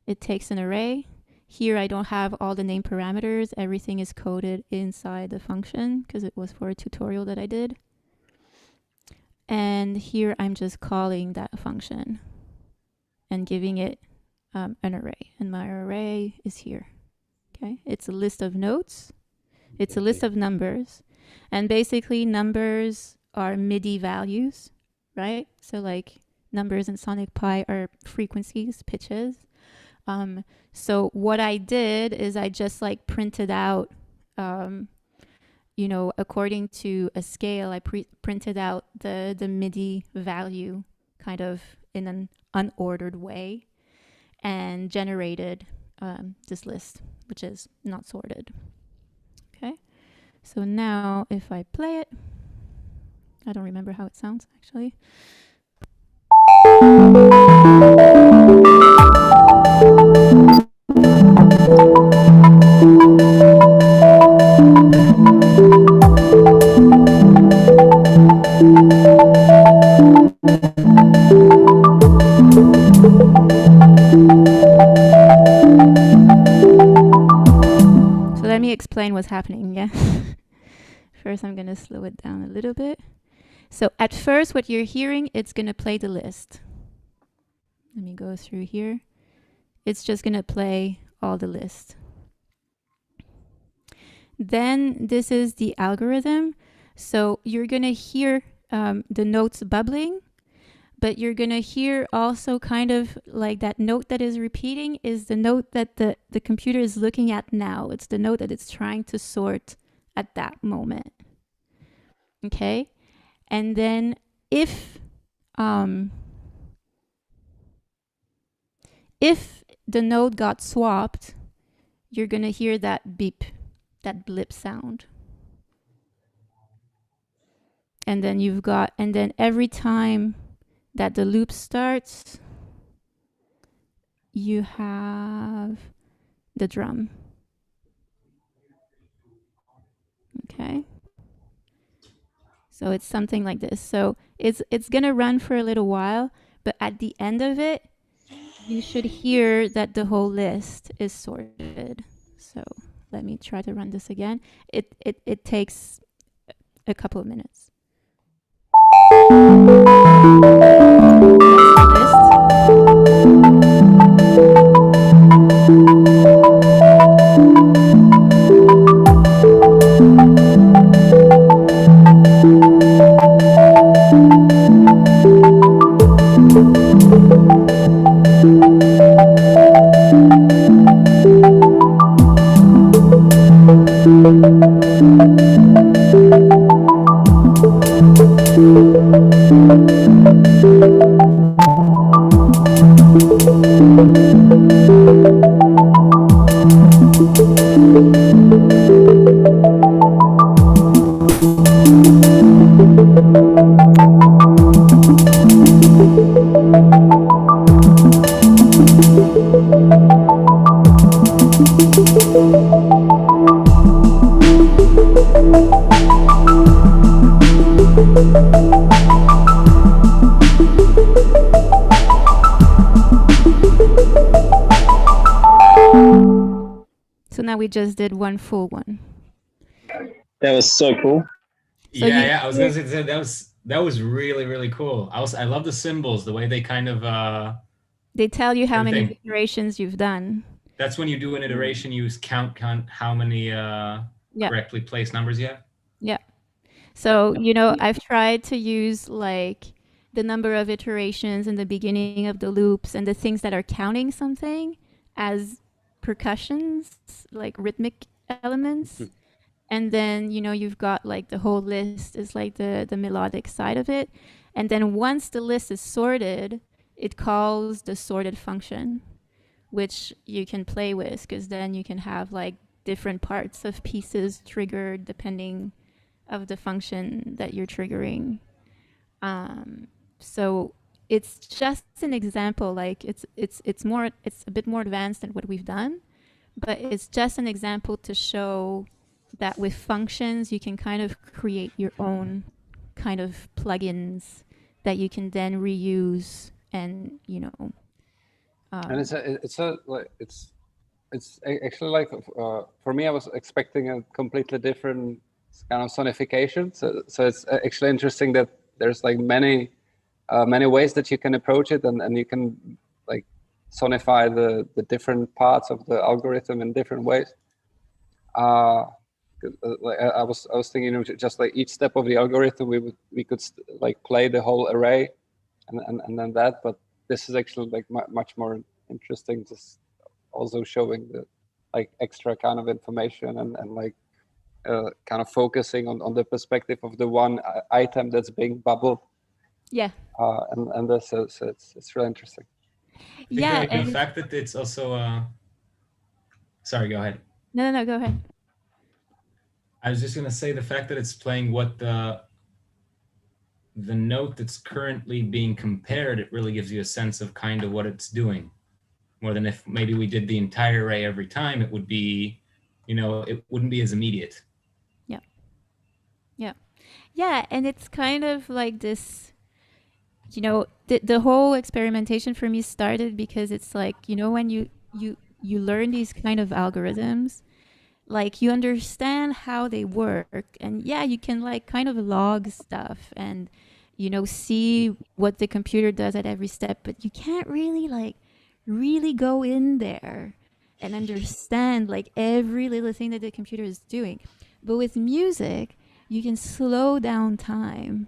It takes an array. Here I don't have all the name parameters. Everything is coded inside the function because it was for a tutorial that I did. And here I'm just calling that function and giving it an array. And my array is here. Okay, it's a list of notes. It's a list of numbers. And basically numbers are MIDI values, right? So like numbers in Sonic Pi are frequencies, pitches. So what I did is I just like printed out, you know, according to a scale, I printed out the MIDI value kind of in an unordered way and generated this list, which is not sorted. Okay, so now if I play it, I don't remember how it sounds actually. So let me explain what's happening, yeah? First, I'm going to slow it down a little bit. So at first, what you're hearing, it's going to play the list. Let me go through here. It's just going to play all the list. Then this is the algorithm. So you're going to hear the notes bubbling, but you're going to hear also kind of like that note that is repeating is the note that the computer is looking at now. It's the note that it's trying to sort at that moment. Okay? And then if the note got swapped, you're going to hear that beep, that blip sound. And then every time that the loop starts, you have the drum. Okay. So it's something like this. So it's going to run for a little while, but at the end of it, you should hear that the whole list is sorted. So let me try to run this again. It takes a couple of minutes. That's the list. So now we just did one full one. That was so cool. So I was gonna say that was really, really cool. I love the symbols, the way they kind of they tell you how many everything. iterations you've done. That's when you do an iteration, you count how many correctly placed numbers you have. Yeah. So, I've tried to use like the number of iterations in the beginning of the loops and the things that are counting something as percussions, like rhythmic elements. And then, you've got like the whole list is like the melodic side of it. And then once the list is sorted, it calls the sorted function, which you can play with, because then you can have like different parts of pieces triggered depending of the function that you're triggering. So it's just an example. Like it's a bit more advanced than what we've done, but it's just an example to show that with functions you can kind of create your own kind of plugins that you can then reuse and and it's actually like for me, I was expecting a completely different kind of sonification. So it's actually interesting that there's like many ways that you can approach it, and you can like sonify the different parts of the algorithm in different ways. Like I was thinking, just like each step of the algorithm, we could like play the whole array, and then that. But this is actually like much more interesting, just also showing the like extra kind of information and like kind of focusing on the perspective of the one item that's being bubbled. Yeah. And this so it's really interesting. Yeah, and the fact that it's also sorry, go ahead. No, go ahead. I was just gonna say the fact that it's playing what the note that's currently being compared, it really gives you a sense of kind of what it's doing, more than if maybe we did the entire array every time. It would be, it wouldn't be as immediate. Yeah, and it's kind of like this, the whole experimentation for me started because it's like, when you learn these kind of algorithms, like you understand how they work, and yeah, you can like kind of log stuff and see what the computer does at every step, but you can't really go in there and understand like every little thing that the computer is doing. But with music, you can slow down time.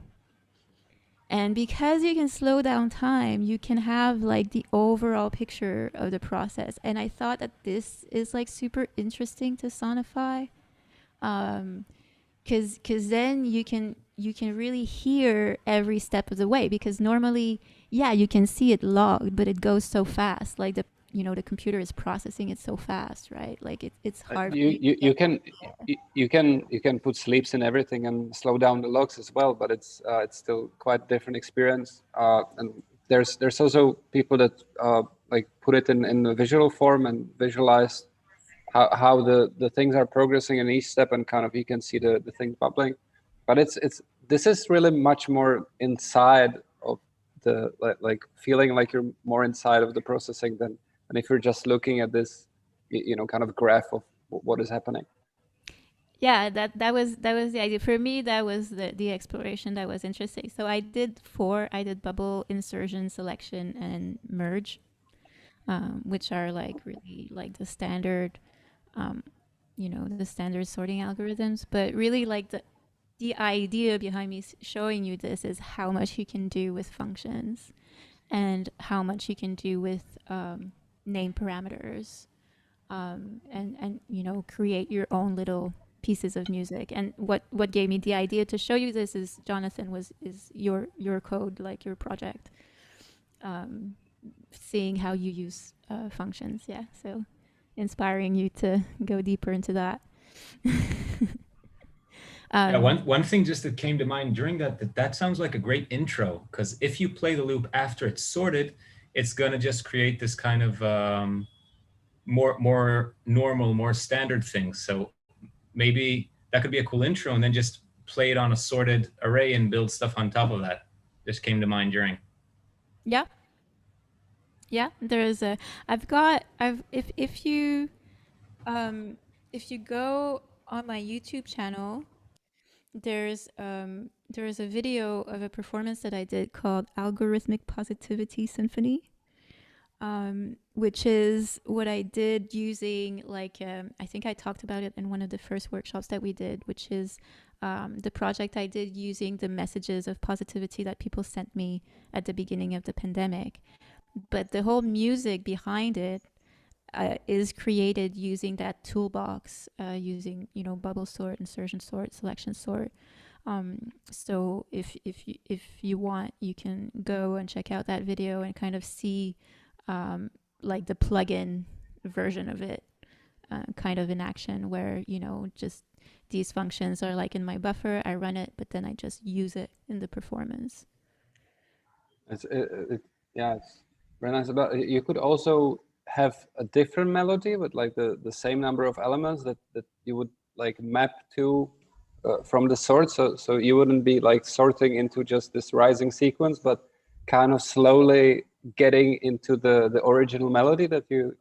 And because you can slow down time, you can have like the overall picture of the process. And I thought that this is like super interesting to sonify, because then you can really hear every step of the way. Because normally, yeah, you can see it logged, but it goes so fast. Like the computer is processing it so fast, right? Like it's hard. You can put sleeps in everything and slow down the logs as well, but it's still quite different experience. And there's also people that like put it in a visual form and visualize how the things are progressing in each step, and kind of you can see the thing bubbling. But this is really much more inside of the like feeling like you're more inside of the processing than if you're just looking at this kind of graph of what is happening. Yeah, that was the idea for me. That was the exploration that was interesting. So I did bubble, insertion, selection, and merge, which are like really like the standard the standard sorting algorithms. But really like the idea behind me showing you this is how much you can do with functions and how much you can do with name parameters, and create your own little pieces of music. And what gave me the idea to show you this is Jonathan is your code, like your project, seeing how you use functions. Yeah, so inspiring you to go deeper into that. Yeah, one thing just that came to mind during that sounds like a great intro, because if you play the loop after it's sorted, it's gonna just create this kind of more normal, more standard thing. So maybe that could be a cool intro, and then just play it on a sorted array and build stuff on top of that. Just came to mind during. Yeah. Yeah, there's a if you go on my YouTube channel, there's a video of a performance that I did called Algorithmic Positivity Symphony, which is what I did using I think I talked about it in one of the first workshops that we did, which is the project I did using the messages of positivity that people sent me at the beginning of the pandemic. But the whole music behind it is created using that toolbox, using bubble sort, insertion sort, selection sort. So if you want, you can go and check out that video and kind of see like the plugin version of it, kind of in action, where just these functions are like in my buffer. I run it, but then I just use it in the performance. It's very nice. About you could also have a different melody with like the same number of elements that you would like map to from the sort. So you wouldn't be like sorting into just this rising sequence, but kind of slowly getting into the original melody that you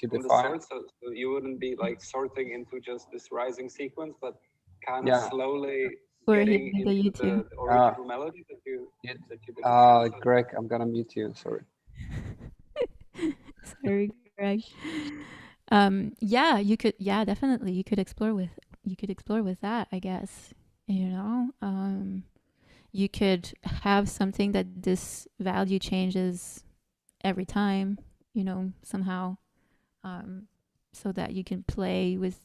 define. So you wouldn't be like sorting into just this rising sequence, but kind of slowly getting into the original melody that you define. Greg, I'm gonna mute you. Sorry. Sorry, Greg. Yeah, you could. Yeah, definitely. You could explore with that, I guess. You could have something that this value changes every time, somehow, so that you can play with,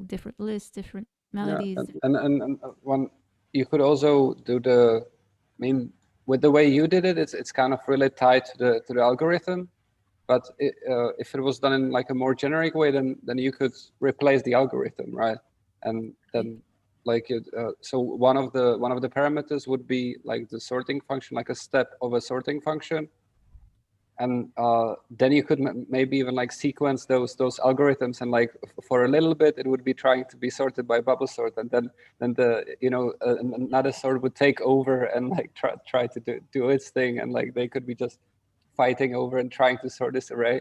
different lists, different melodies. Yeah, and one, you could also do with the way you did it, it's kind of really tied to the algorithm. But if it was done in like a more generic way, then you could replace the algorithm, right? And then so one of the parameters would be like the sorting function, like a step of a sorting function. And then you could maybe even like sequence those algorithms, and like for a little bit it would be trying to be sorted by bubble sort, and then the another sort would take over and like try to do its thing, and like they could be just fighting over and trying to sort this array.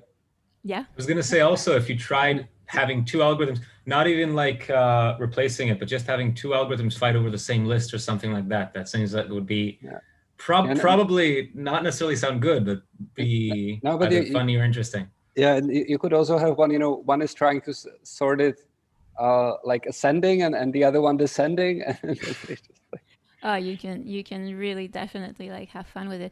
Yeah. I was gonna say also, if you tried having two algorithms, not even like replacing it, but just having two algorithms fight over the same list or something like that, that seems like it would be probably not necessarily sound good, but be either funny or interesting. Yeah, and you could also have one, one is trying to sort it like ascending, and the other one descending. Oh, you can really definitely like have fun with it.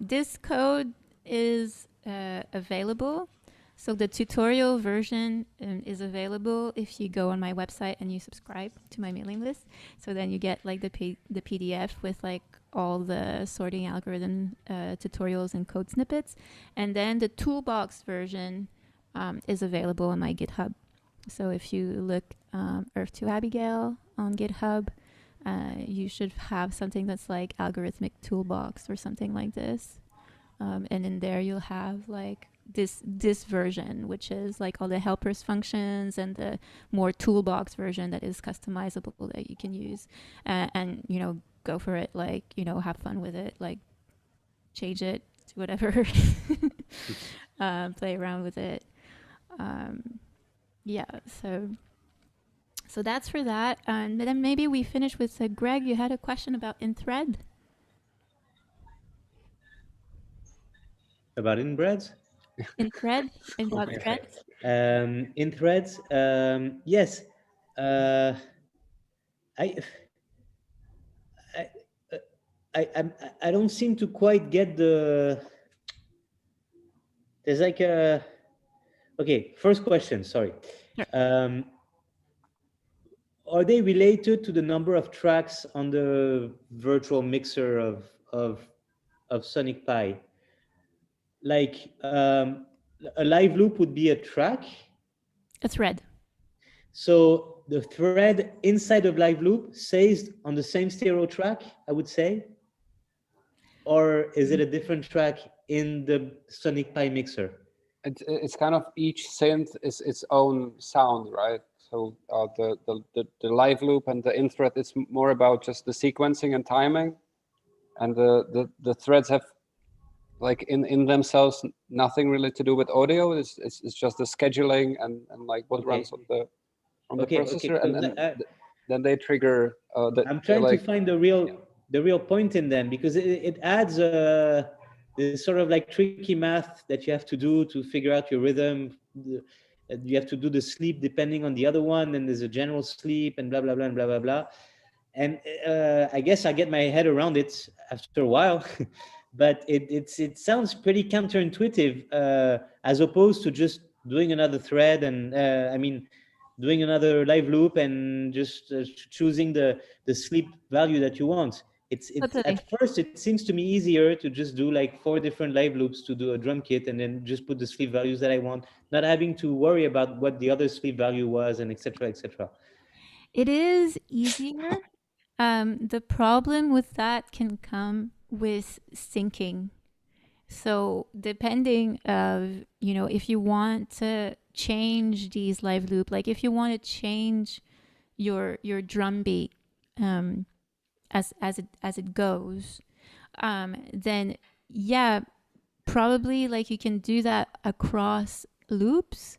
This code is available. So the tutorial version is available if you go on my website and you subscribe to my mailing list. So then you get like the PDF with like all the sorting algorithm tutorials and code snippets. And then the toolbox version is available on my GitHub. So if you look Earth to Abigail on GitHub, you should have something that's like algorithmic toolbox or something like this. And in there you'll have like this version, which is like all the helpers functions, and the more toolbox version that is customizable that you can use, and go for it, like have fun with it, like change it to whatever. Play around with it. Yeah, so that's for that. And then maybe we finish with Greg, you had a question about in-thread. About in-threads? In-thread? About threads? In-threads, yes. I don't seem to quite get the... There's like a... Okay, first question, sorry. Sure. are they related to the number of tracks on the virtual mixer of Sonic Pi? Like a live loop would be a track. A thread. So the thread inside of live loop stays on the same stereo track, I would say, or is it a different track in the Sonic Pi mixer? It's kind of each synth is its own sound, right? So the live loop and the in thread, it's more about just the sequencing and timing, and the threads have like in themselves nothing really to do with audio. It's just the scheduling and like what runs on the processor, and then they trigger. I'm trying to find the real point in them, because it adds this sort of like tricky math that you have to do to figure out your rhythm. You have to do the sleep depending on the other one, and there's a general sleep and blah blah blah and blah blah blah. And I guess I get my head around it after a while, but it sounds pretty counterintuitive, as opposed to just doing another thread and I mean, doing another live loop and just choosing the sleep value that you want. It's Totally. At first it seems to me easier to just do like 4 different live loops to do a drum kit, and then just put the sleep values that I want, not having to worry about what the other sleep value was, and etc etc. It is easier. The problem with that can come with syncing. So depending of, if you want to change these live loop, like if you want to change your drum beat as it goes, then yeah, probably like you can do that across loops,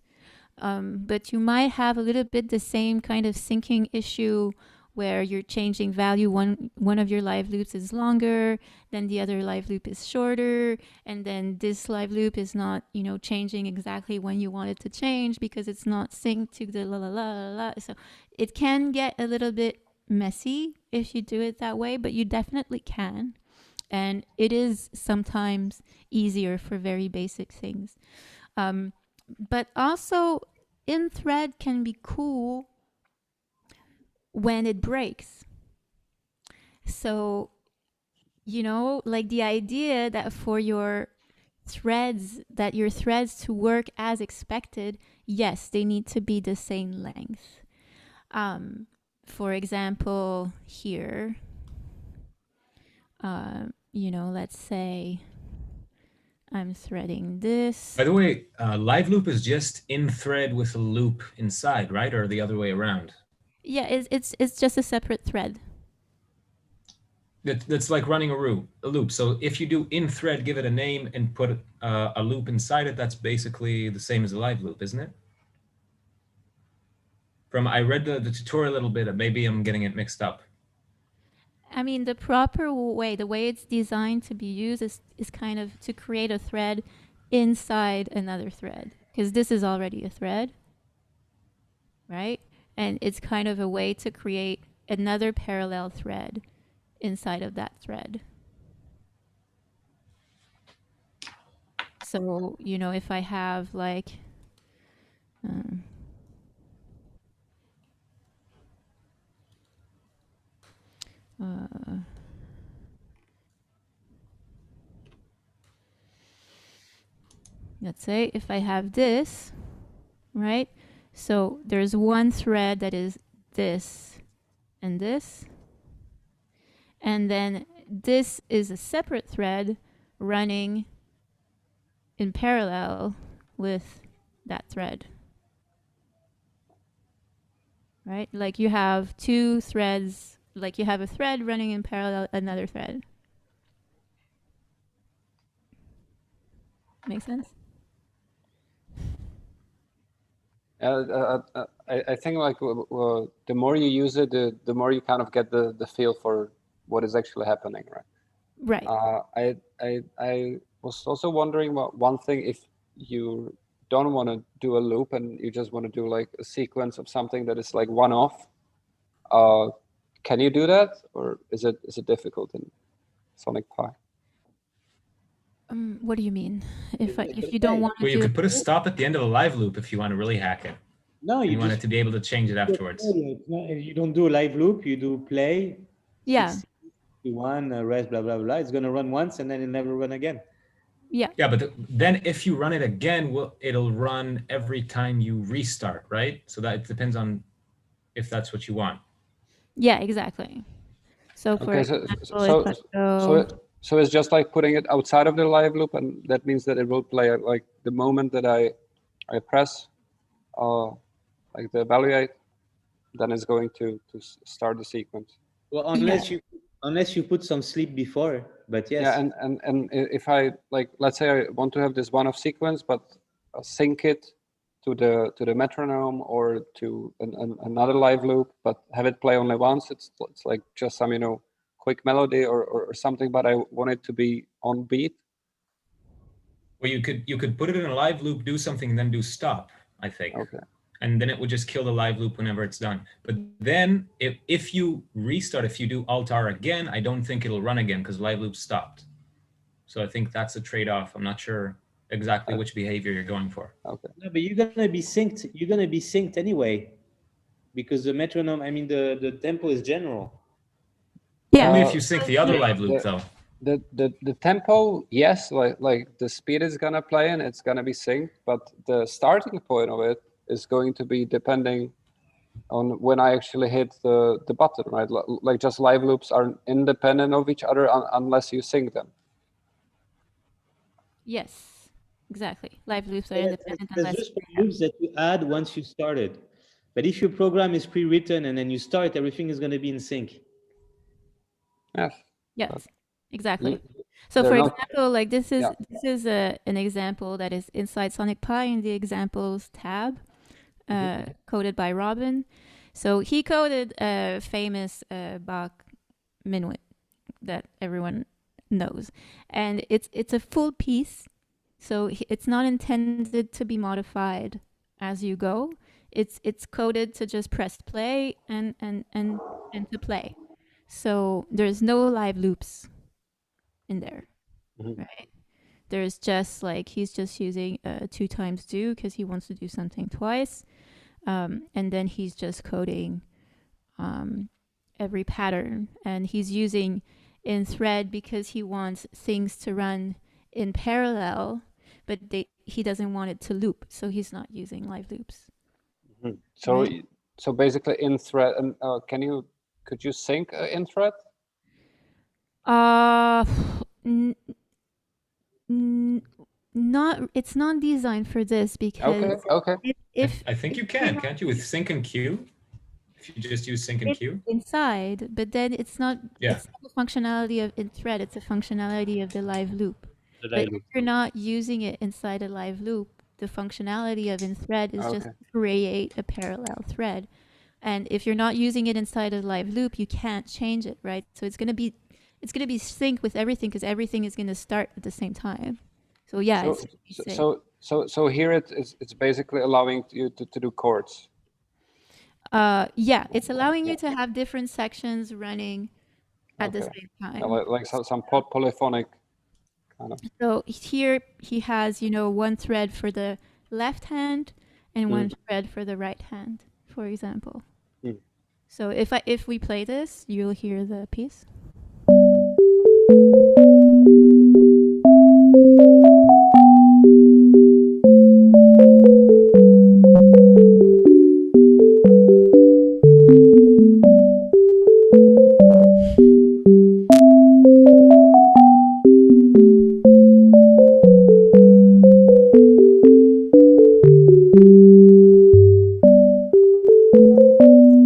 but you might have a little bit the same kind of syncing issue where you're changing value. One of your live loops is longer, then the other live loop is shorter, and then this live loop is not, changing exactly when you want it to change because it's not synced to the la la la la la. So it can get a little bit messy if you do it that way, but you definitely can. And it is sometimes easier for very basic things. But also, in thread can be cool when it breaks. So, like the idea that for your threads to work as expected, yes, they need to be the same length. For example, here, let's say I'm threading this. By the way, live loop is just in thread with a loop inside, right? Or the other way around? Yeah, it's just a separate thread. That's like running a loop. So if you do in thread, give it a name and put a loop inside it, that's basically the same as a live loop, isn't it? I read the tutorial a little bit, maybe I'm getting it mixed up. I mean, the proper way, the way it's designed to be used is kind of to create a thread inside another thread, because this is already a thread, right? And it's kind of a way to create another parallel thread inside of that thread. So, if I have like, let's say if I have this, right? So there's one thread that is this and this. And then this is a separate thread running in parallel with that thread. Right? Like you have two threads, like you have a thread running in parallel, another thread. Make sense? I think like the more you use it, the more you kind of get the feel for what is actually happening, right? Right. I was also wondering about one thing. If you don't want to do a loop and you just want to do like a sequence of something that is like one off, can you do that, or is it difficult in Sonic Pi? What do you mean? If you don't want to Well, you could put a stop at the end of a live loop if you want to really hack it. No, And you you want it just to be able to change it afterwards. you don't do a live loop. You do play. Yeah. 61 rest, blah blah blah. It's gonna run once and then it never run again. Yeah. Yeah, but then if you run it again, it'll run every time you restart, right? So that it depends on if that's what you want. Yeah, exactly. So for Okay, example, if I go, so it's just like putting it outside of the live loop, and that means that it will play like the moment that I press like the evaluate, then it's going to start the sequence. Well, unless you put some sleep before, but yes. Yeah, and if I like, let's say I want to have this one-off sequence, but sync it to the metronome or to another live loop, but have it play only once. It's like just some quick melody or something, but I want it to be on beat. Well, you could put it in a live loop, do something, and then do stop, I think. Okay. And then it would just kill the live loop whenever it's done. But then if you restart, if you do Alt-R again, I don't think it'll run again because live loop stopped. So I think that's a trade-off. I'm not sure exactly which behavior you're going for. Okay. No, but you're gonna be synced. You're gonna be synced anyway, because the metronome. I mean, the tempo is general. yeah. Only if you sync the other live loop, though. The tempo, yes, like the speed is gonna play and it's gonna be synced, but the starting point of it is going to be depending on when I actually hit the button, right? Like just live loops are independent of each other unless you sync them. Yes, exactly. Live loops are Yeah, independent there's unless just loops that you add once you started. But if your program is pre-written and then you start, everything is gonna be in sync. Yes. yes, exactly. You- So they're for not- example, like this is yeah. an example that is inside Sonic Pi in the examples tab, coded by Robin. So he coded a famous Bach minuet that everyone knows, and it's a full piece. So it's not intended to be modified as you go. It's coded to just press play and to play. So there's no live loops in there, right? There's just like he's just using 2 times do because he wants to do something twice, and then he's just coding every pattern, and he's using in thread because he wants things to run in parallel, but he doesn't want it to loop, so he's not using live loops. So Right. so basically in thread, and could you sync in thread? Not. It's not designed for this because Okay. if I think you can, can't you, with sync and queue? If you just use sync and it's queue? inside, but then it's not. Yeah. It's not a functionality of in thread. It's a functionality of the live loop. The But live if loop. you're not using it inside a live loop, the functionality of in thread is just Okay. create a parallel thread. And if you're not using it inside a live loop, you can't change it, right? So it's gonna be synced with everything because everything is gonna start at the same time. So yeah, it's gonna be synced. So here it's basically allowing you to do chords. Yeah, it's allowing you to have different sections running at the same time. Yeah, like some polyphonic kind of. So here he has, one thread for the left hand and one thread for the right hand, for example. So if we play this, you'll hear the piece.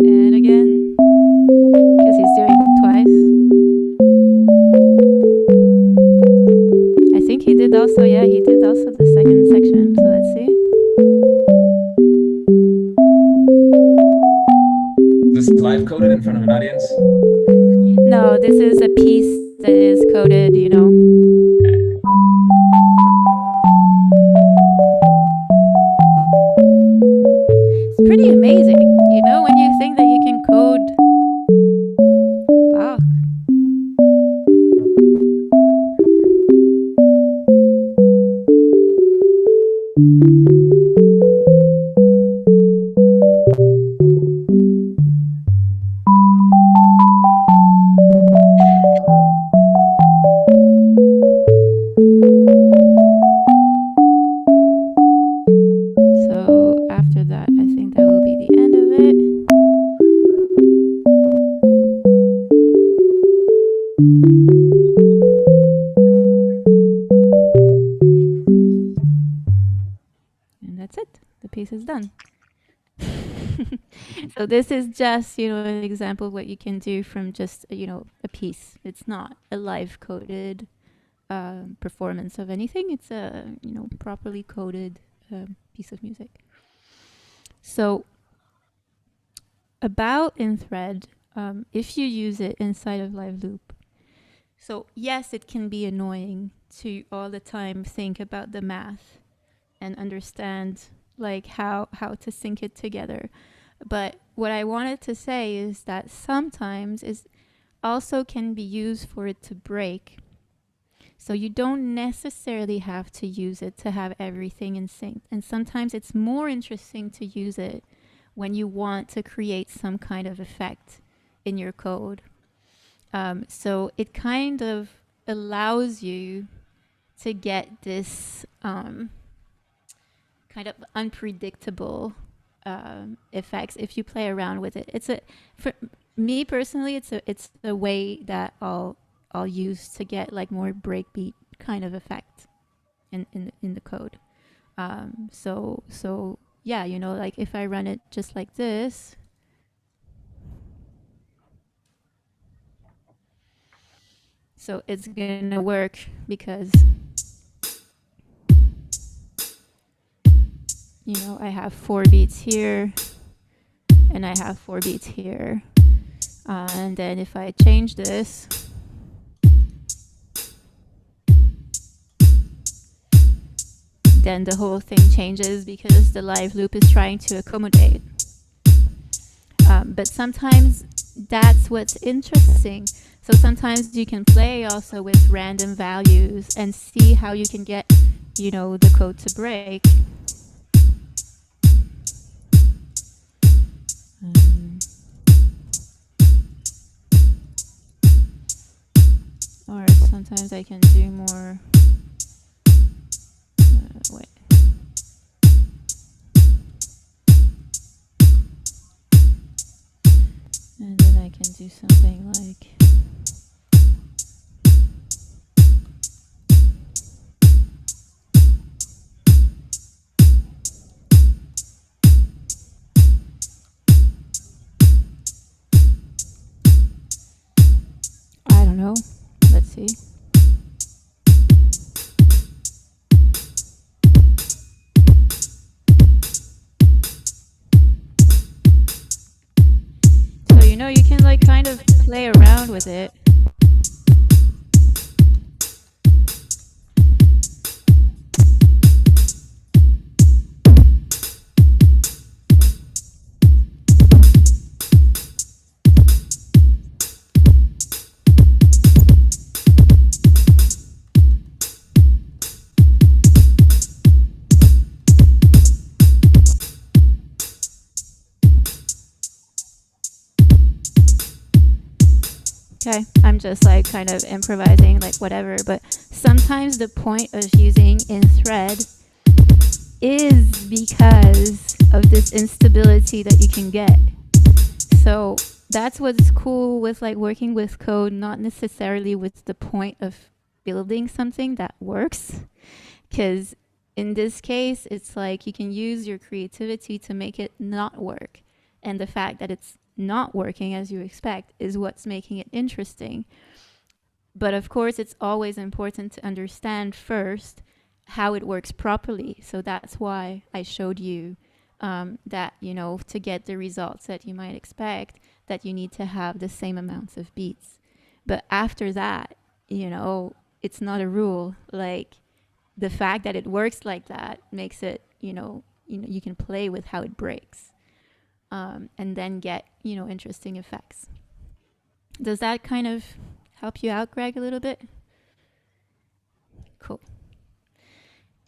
And again, because he's doing twice. I think he did also the second section. So let's see. Is this live coded in front of an audience? No, this is a piece that is coded, It's pretty amazing, when you think that you can code Bach. piece is done. So this is just, an example of what you can do from just, a piece. It's not a live coded performance of anything. It's a, properly coded piece of music. So about in thread, if you use it inside of live loop, so yes, it can be annoying to all the time think about the math and understand like how to sync it together. But what I wanted to say is that sometimes it also can be used for it to break. So you don't necessarily have to use it to have everything in sync. And sometimes it's more interesting to use it when you want to create some kind of effect in your code. So it kind of allows you to get this kind of unpredictable effects if you play around with it. For me personally, it's a way that I'll use to get like more breakbeat kind of effect in the code. So yeah, like if I run it just like this, so it's gonna work because I have 4 beats here and I have 4 beats here. And then if I change this, then the whole thing changes because the live loop is trying to accommodate. But sometimes that's what's interesting. So sometimes you can play also with random values and see how you can get, the code to break. Or sometimes I can do more. Wait. And then I can do something like. I don't know. Let's see. So you can like kind of play around with it. Okay, I'm just like kind of improvising, like whatever, but sometimes the point of using in thread is because of this instability that you can get. So that's what's cool with like working with code, not necessarily with the point of building something that works. Because in this case, it's like you can use your creativity to make it not work. And the fact that it's not working as you expect is what's making it interesting. But of course, it's always important to understand first how it works properly. So that's why I showed you that, to get the results that you might expect, that you need to have the same amounts of beats. But after that, it's not a rule. Like the fact that it works like that makes it, you can play with how it breaks. And then get, interesting effects. Does that kind of help you out, Greg, a little bit? Cool.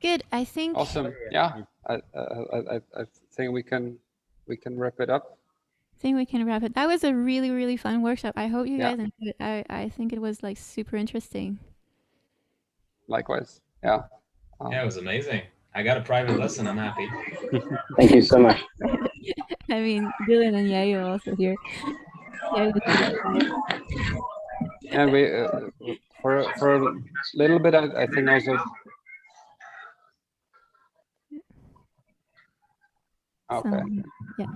Good. I think. Awesome. Yeah, I think we can wrap it up. That was a really, really fun workshop. I hope you guys enjoyed it. I think it was like super interesting. Likewise. Yeah. Yeah, it was amazing. I got a private lesson. I'm happy. Thank you so much. I mean, Dylan and Yair are also here. And we for a little bit, I think also Okay. So, yeah.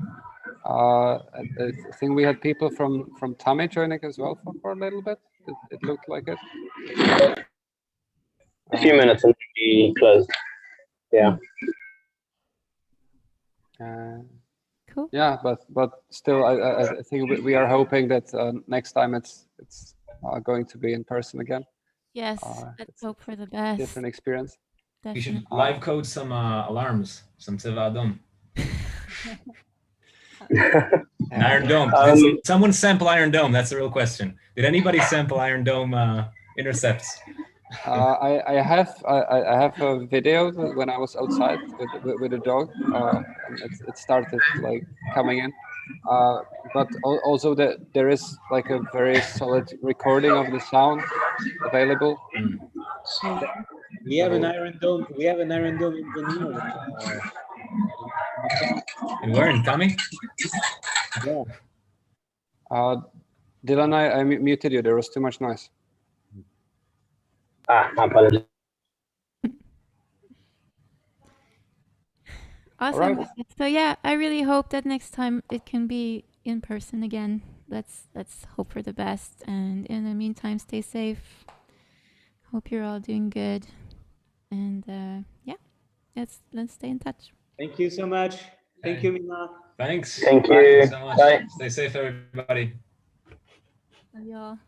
I think we had people from TAMI joining as well for a little bit. It looked like it. A few minutes and we closed. Yeah. Cool. Yeah, but still, I think we are hoping that next time it's going to be in person again. Yes, let's hope for the best. Different experience. We should Definitely. live code some alarms, some Tzeva Adom. An Iron Dome. Did someone sample Iron Dome? That's the real question. Did anybody sample Iron Dome intercepts? I have a video when I was outside with a dog, and it started like coming in. But also there is like a very solid recording of the sound available. We have an Iron Dome. We have an Iron Dome engineer. And where in TAMI? Yeah. Dylan, I muted you. There was too much noise. My apologies. Awesome. Alright. So yeah, I really hope that next time it can be in person again. Let's hope for the best, and in the meantime, stay safe. Hope you're all doing good, and yeah, let's stay in touch. Thank you so much. Thank you, Mynah. Thanks. Thank Thank you. you so much. Bye. Stay safe, everybody. Love y'all.